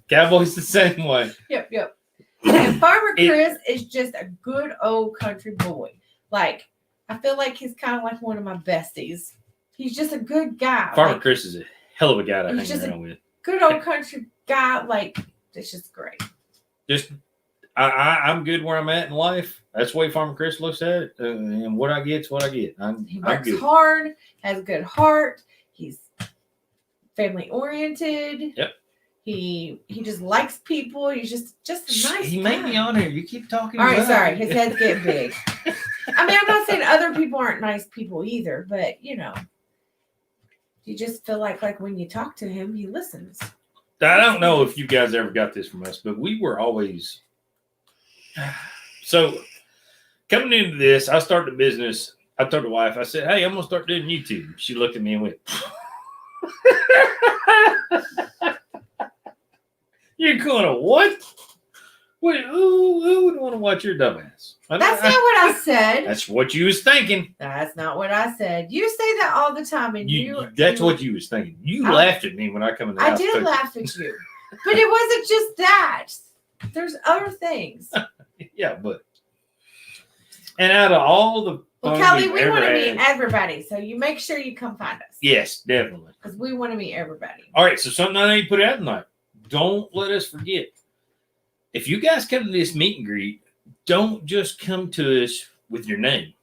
Cowboys the same way. Yep. And Farmer Chris is just a good old country boy. Like, I feel like he's kind of like one of my besties. He's just a good guy. Farmer Chris is a hell of a guy to hang around with. Good old country guy. Like, it's just great. I'm good where I'm at in life. That's the way Farmer Chris looks at it. And what I get's what I get. He works hard, has a good heart. He's family oriented. Yep. He just likes people. He's just a nice He guy. made me on here. You keep talking. All right, sorry. His head's getting big. I mean, I'm not saying other people aren't nice people either, but you just feel like when you talk to him, he listens. I don't know if you guys ever got this from us, but we were always so coming into this. I started a business. I told the wife, I said, "Hey, I'm gonna start doing YouTube." She looked at me and went, "You're going to what? Wait, who would want to watch your dumbass?" That's not what I said. That's what you was thinking. That's not what I said. You say that all the time, and that's what you was thinking. You laughed at me when I come in the house. I did laugh at you, but it wasn't just that. There's other things. Yeah, but and out of all the Kelly, we want to meet everybody, so you make sure you come find us. Yes, definitely, because we want to meet everybody. All right, so something I need to put out tonight. Don't let us forget. If you guys come to this meet and greet, don't just come to us with your name.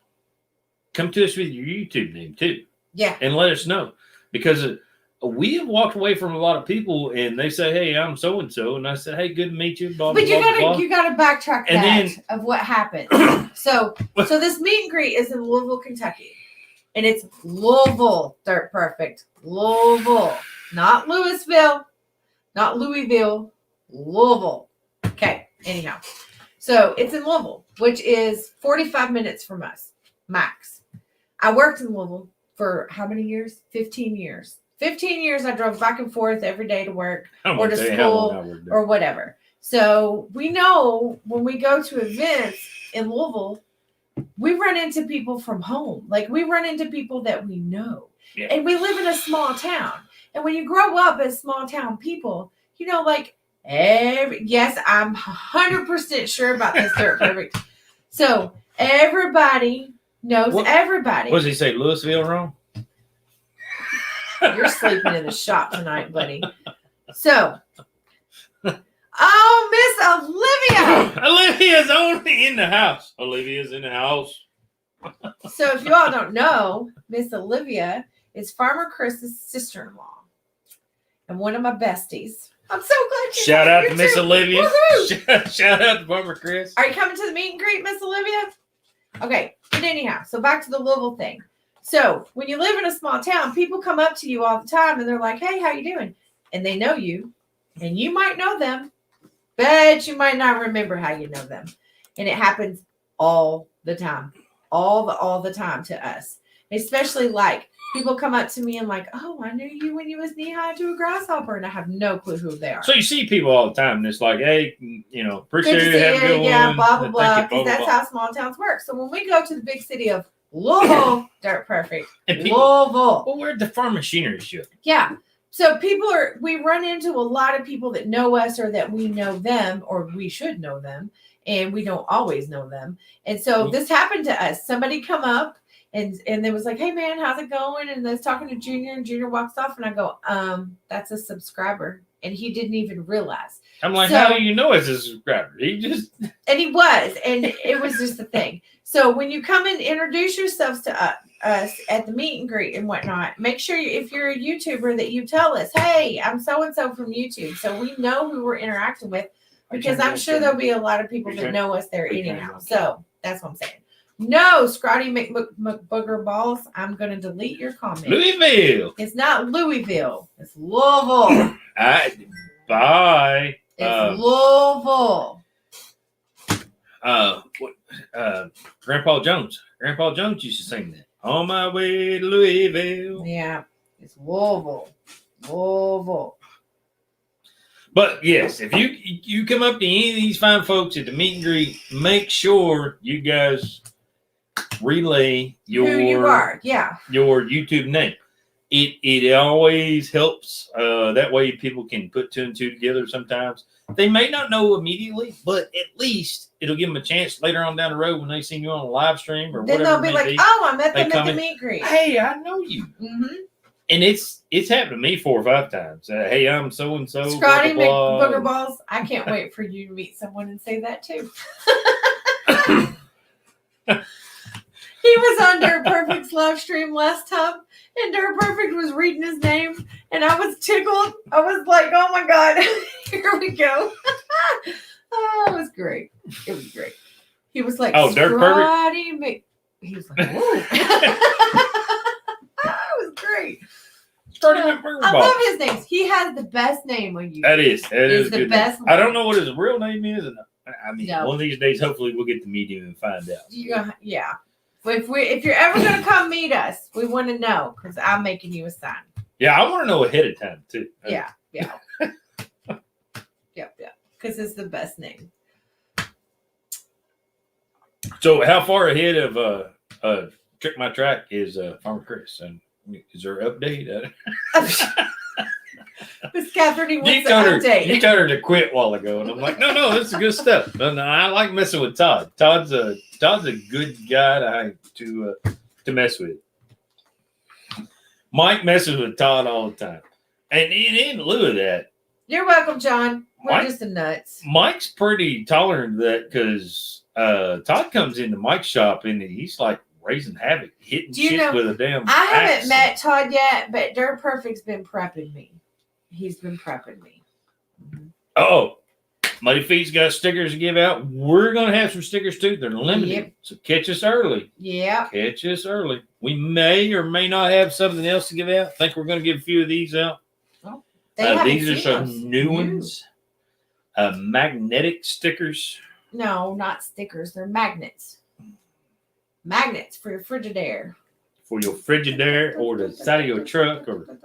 Come to us with your YouTube name too. Yeah. And let us know. Because we have walked away from a lot of people and they say, "Hey, I'm so-and-so." And I said, "Hey, good to meet you." Blah, but blah, you gotta backtrack of what happened. So this meet and greet is in Louisville, Kentucky. And it's Louisville, Dirt Perfect. Louisville. Not Louisville. Not Louisville. Louisville. Okay, anyhow. So it's in Louisville, which is 45 minutes from us, max. I worked in Louisville for how many years? 15 years. 15 years I drove back and forth every day to work or to school or whatever. So we know when we go to events in Louisville, we run into people from home. Like we run into people that we know. Yeah. And we live in a small town. And when you grow up as small town people, yes, I'm 100% sure about this Dirt Perfect. So everybody knows everybody. What does he say, Louisville wrong? You're sleeping in the shop tonight, buddy. So, oh, Miss Olivia. Olivia's only in the house. Olivia's in the house. So if you all don't know, Miss Olivia is Farmer Chris's sister-in-law and one of my besties. I'm so glad you Shout out to Miss Olivia. Shout out to Farmer Chris. Are you coming to the meet and greet, Miss Olivia? Okay, but anyhow, so back to the Louisville thing. So when you live in a small town, people come up to you all the time and they're like, hey, how you doing? And they know you, and you might know them, but you might not remember how you know them. And it happens all the time, all the time to us, especially like people come up to me and like, oh, I knew you when you was knee high to a grasshopper, and I have no clue who they are. So you see people all the time, and it's like, hey, appreciate it, have a good one. Yeah, blah, blah, blah, because that's how small towns work. So when we go to the big city of Louisville, Dirt Perfect, Louisville. Well, we're at the farm machinery show. Yeah. So we run into a lot of people that know us or that we know them or we should know them, and we don't always know them. And so this happened to us. Somebody come up and they was like, hey man, how's it going? And I was talking to Junior, and Junior walks off, and I go, that's a subscriber. And he didn't even realize. I'm like, how do you know it's a subscriber? And he was, and it was just the thing. So when you come and introduce yourselves to us at the meet and greet and whatnot, make sure if you're a YouTuber that you tell us, hey, I'm so-and-so from YouTube. So we know who we're interacting with, because I'm sure there'll be a lot of people that know us there anyhow. So that's what I'm saying. No, Scotty McBooger Balls, I'm going to delete your comment. Louisville. It's not Louisville. It's Louisville. Bye. It's Louisville. Grandpa Jones. Grandpa Jones used to sing that. On my way to Louisville. Yeah, it's Louisville. Louisville. But yes, if you come up to any of these fine folks at the meet and greet, make sure you guys relay your who you are. Yeah. Your YouTube name. It always helps. That way people can put two and two together sometimes. They may not know immediately, but at least it'll give them a chance later on down the road when they see you on a live stream or then whatever. Then they'll be like, oh, I met them at the meet and greet. Hey, I know you. Mm-hmm. And it's happened to me 4 or 5 times. Hey, I'm so and so. Scotty McBooger Balls. I can't wait for you to meet someone and say that too. He was on Dirt Perfect's live stream last time, and Dirt Perfect was reading his name, and I was tickled. I was like, oh my God, here we go. Oh, it was great. It was great. He was like, oh, Dirt Perfect. He was like, whoa. It was great. I love his names. He has the best name on you. That is the best. I don't know what his real name is. I mean, one of these days, hopefully, we'll get to meet him and find out. Yeah. If you're ever going to come meet us, we want to know, because I'm making you a sign. Yeah, I want to know ahead of time, too. Yeah. Yep. Because it's the best name. So how far ahead of Trick My Track is Farmer Chris? And is there an update? Miss Catherine wants an update. You told her to quit a while ago, and I'm like, no, this is good stuff. No, I like messing with Todd. Todd's a good guy to mess with. Mike messes with Todd all the time, and in lieu of that, you're welcome, John. We're just the nuts. Mike's pretty tolerant of that, because Todd comes into Mike's shop and he's like raising havoc, hitting shit with a damn I haven't axe. met Todd yet, but Dirt Perfect's been prepping me. He's been prepping me. Mm-hmm. Oh, Muddy Feet's got stickers to give out. We're going to have some stickers too. They're limited. Yep. So catch us early. Yeah. Catch us early. We may or may not have something else to give out. I think we're going to give a few of these out. Oh, these are some new ones. Magnetic stickers. No, not stickers. They're magnets. Magnets for your Frigidaire. For your Frigidaire or the side of your truck or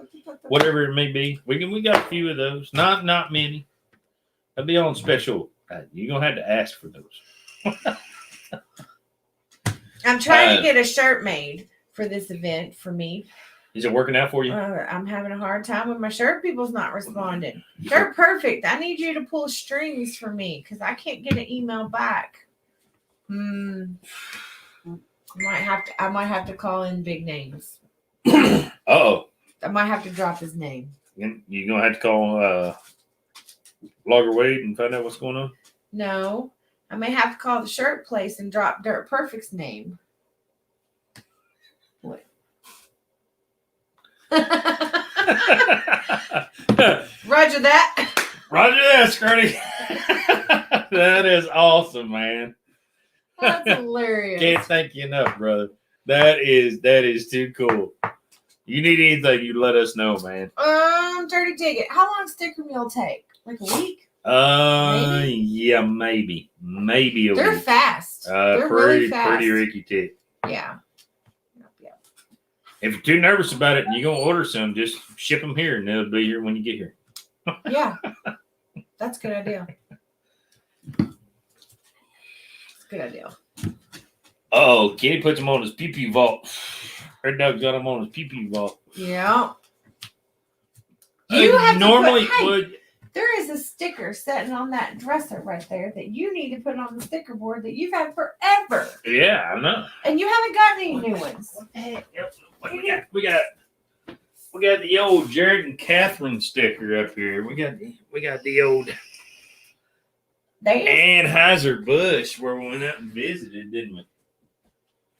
whatever it may be. We got a few of those. Not many. They'll be on special. You're going to have to ask for those. I'm trying to get a shirt made for this event for me. Is it working out for you? I'm having a hard time with my shirt. People's not responding. They're perfect. I need you to pull strings for me because I can't get an email back. I might have to call in big names. Uh-oh. I might have to drop his name. You're going to have to call Logger Wade and find out what's going on? No. I may have to call the shirt place and drop Dirt Perfect's name. What? Roger that. Roger that, Scotty. That is awesome, man. That's hilarious. Can't thank you enough, brother. That is too cool. You need anything, you let us know, man. Dirty Ticket. How long sticker meal take? Like a week? Maybe? Yeah, maybe a They're week. fast. They're really fast. Pretty Ricky tick. Yeah. If you're too nervous about it and you're gonna order some, just ship them here and they'll be here when you get here. Yeah, that's a good idea. Good idea. Oh, Kenny puts him on his pee-pee vault. Her dog got him on his pee-pee vault. Yeah. You have normally to put, would. There is a sticker sitting on that dresser right there that you need to put on the sticker board that you've had forever. Yeah, I know. And you haven't gotten any new ones. What the heck? We got the old Jared and Catherine sticker up here. We got the old Anheuser-Busch where we went out and visited, didn't we?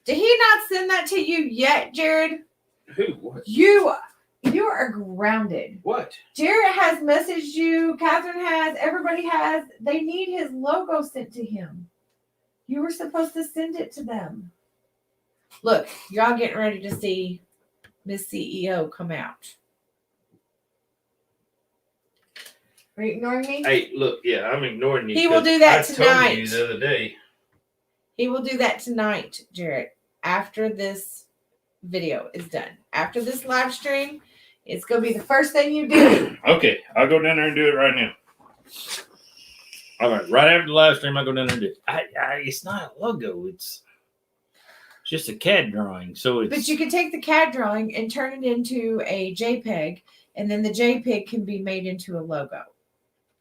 Did he not send that to you yet, Jared? Who? What? You are grounded. What? Jared has messaged you. Catherine has. Everybody has. They need his logo sent to him. You were supposed to send it to them. Look, y'all getting ready to see Miss CEO come out. Are you ignoring me? Hey, look, yeah, I'm ignoring you. He will do that I tonight. told you the other day. He will do that tonight, Jared, after this video is done. After this live stream, it's going to be the first thing you do. Okay, I'll go down there and do it right now. All right after the live stream, I'll go down there and do it. It's not a logo. It's just a CAD drawing. So it's. But you can take the CAD drawing and turn it into a JPEG, and then the JPEG can be made into a logo.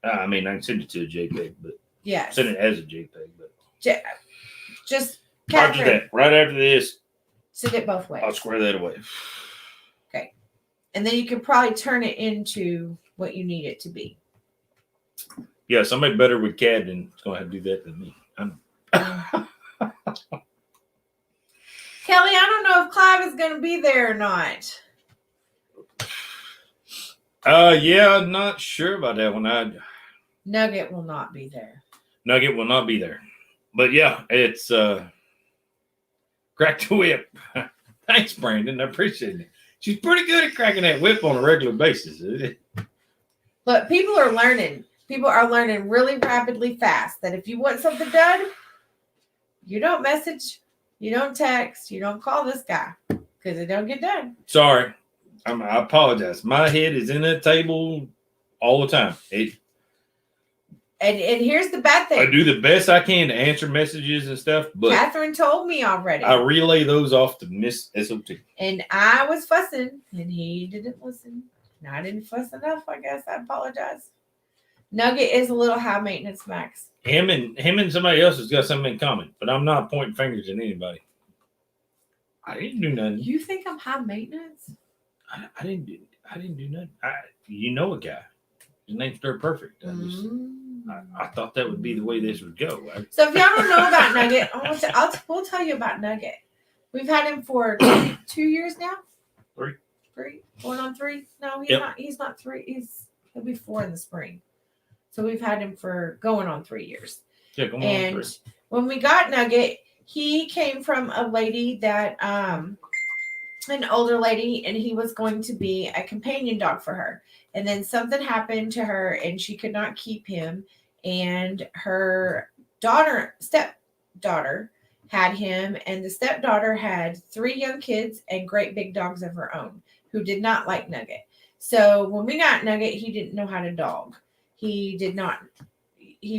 I mean, I can send it to a JPEG, but yes, send it as a JPEG. But just I'll do that right after this. Send it both ways. I'll square that away. Okay, and then you can probably turn it into what you need it to be. Yeah, somebody better with CAD than is going to have to do that than me. Kelly, I don't know if Clive is going to be there or not. Yeah, I'm not sure about that one. Nugget will not be there. Nugget will not be there. But yeah, it's crack the whip. Thanks, Brandon. I appreciate it. She's pretty good at cracking that whip on a regular basis. Look, people are learning. People are learning really rapidly fast that if you want something done, you don't message, you don't text, you don't call this guy because it don't get done. Sorry. I apologize. My head is in that table all the time. And here's the bad thing. I do the best I can to answer messages and stuff, but Catherine told me already. I relay those off to Miss S.O.T. And I was fussing, and he didn't listen. And I didn't fuss enough, I guess. I apologize. Nugget is a little high maintenance, Max. Him and somebody else has got something in common, but I'm not pointing fingers at anybody. I didn't do nothing. You think I'm high maintenance? I didn't do nothing. You know a guy. His name's Stir Perfect. I thought that would be the way this would go. So if y'all don't know about Nugget, we'll tell you about Nugget. We've had him for 2 years now. Three, going on 3. No, he's not 3. He'll be 4 in the spring. So we've had him for going on 3 years. Yeah, going and on 3. When we got Nugget, he came from a lady that an older lady, and he was going to be a companion dog for her. And then something happened to her, and she could not keep him. And her stepdaughter had him, and the stepdaughter had 3 young kids and great big dogs of her own who did not like Nugget. So when we got Nugget, he didn't know how to dog. He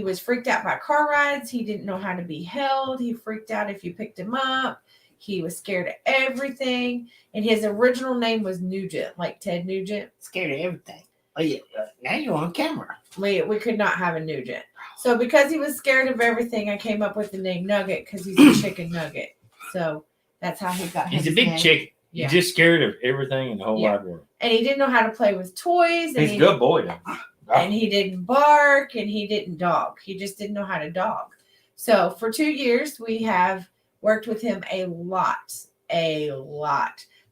was freaked out by car rides. He didn't know how to be held. He freaked out if you picked him up. He was scared of everything. And his original name was Nugget, like Ted Nugent. Scared of everything. Oh, yeah. Now you're on camera. We could not have a Nugent. So because he was scared of everything, I came up with the name Nugget because he's a chicken nugget. So that's how he got his He's a big name. chicken. Yeah. He's just scared of everything in the whole wide world. And he didn't know how to play with toys. He's a good boy, though. And he didn't bark, and he didn't dog. He just didn't know how to dog. So for 2 years, we have worked with him a lot.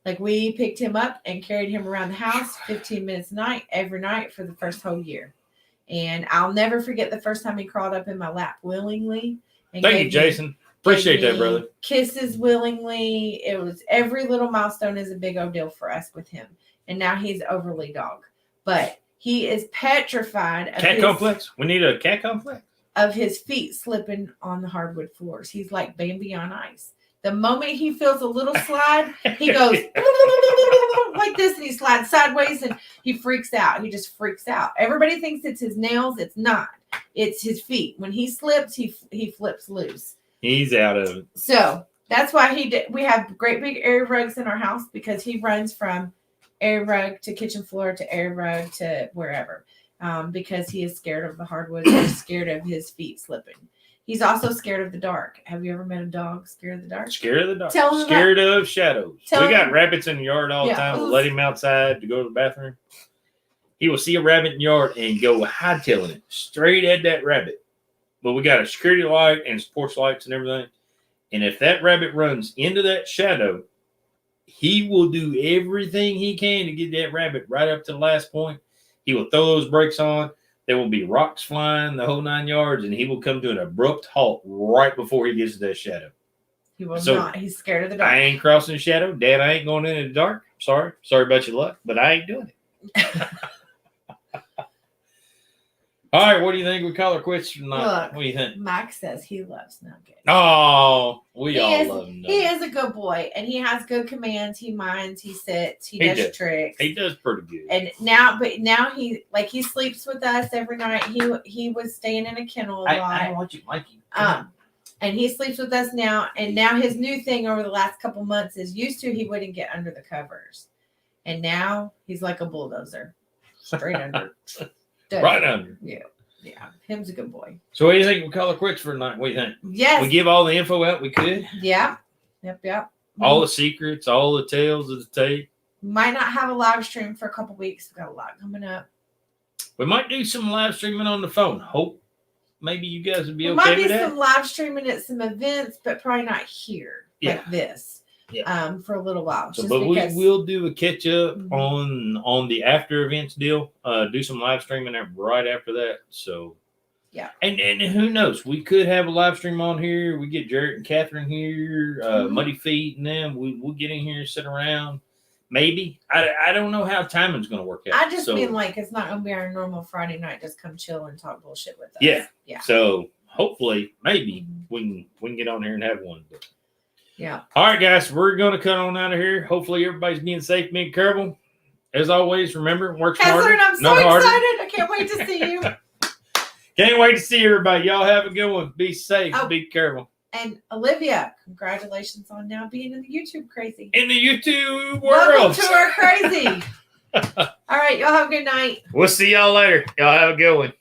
Like we picked him up and carried him around the house 15 minutes a night, every night for the first whole year. And I'll never forget the first time he crawled up in my lap willingly. And Thank you, Jason. Appreciate gave that, me brother. Kisses willingly. It was every little milestone is a big old deal for us with him. And now he's overly dog. But he is petrified of Cat complex? We need a cat complex. of his feet slipping on the hardwood floors. He's like Bambi on ice. The moment he feels a little slide, he goes like this and he slides sideways and he freaks out. He just freaks out. Everybody thinks it's his nails. It's not. It's his feet. When he slips, he flips loose. He's out of it. So that's why we have great big area rugs in our house because he runs from area rug to kitchen floor to area rug to wherever because he is scared of the hardwood. He's scared of his feet slipping. He's also scared of the dark. Have you ever met a dog scared of the dark? Scared of the dark. Tell him Scared of shadows. We got him- rabbits in the yard all the time. We'll let him outside to go to the bathroom. He will see a rabbit in the yard and go hightailing it straight at that rabbit. But we got a security light and porch lights and everything. And if that rabbit runs into that shadow, he will do everything he can to get that rabbit right up to the last point. He will throw those brakes on. There will be rocks flying the whole 9 yards, and he will come to an abrupt halt right before he gets to that shadow. He will not. He's scared of the dark. I ain't crossing the shadow. Dad, I ain't going in the dark. Sorry about your luck, but I ain't doing it. All right, what do you think we call her quits tonight? Look, What do you think? Mike says he loves Nugget. Oh, we all love him. He is a good boy, and he has good commands. He minds. He sits. He does tricks. He does pretty good. And now he sleeps with us every night. He was staying in a kennel a lot. I don't want you, Mikey. And he sleeps with us now. And now his new thing over the last couple months is used to he wouldn't get under the covers, and now he's like a bulldozer, straight under. Right under. Yeah. Him's a good boy. So what do you think we call her quits for tonight? What do you think? Yes. We give all the info out we could. Yeah. Yep. All the secrets, all the tales of the tape. Might not have a live stream for a couple weeks. We've got a lot coming up. We might do some live streaming on the phone. Hope maybe you guys would be There okay might be with that. some live streaming at some events, but probably not here like this. Yeah. For a little while. So, just but because, we will do a catch up Mhm. on the after events deal. Do some live streaming right after that. So yeah. And who knows? We could have a live stream on here. We get Jarrett and Catherine here, Muddy Feet, and them. We'll get in here and sit around. Maybe. I don't know how timing's going to work out. I just mean like it's not going to be our normal Friday night. Just come chill and talk bullshit with us. Yeah. Yeah. So hopefully, maybe we can get on here and have one. But, yeah. all right, guys, we're going to cut on out of here. Hopefully, everybody's being safe, being careful. As always, remember, work smarter. Catherine, I'm so not harder. excited. I can't wait to see you. Can't wait to see everybody. Y'all have a good one. Be safe. Oh. Be careful. And Olivia, congratulations on now being in the YouTube crazy. In the YouTube Welcome world. to our crazy. All right, y'all have a good night. We'll see y'all later. Y'all have a good one.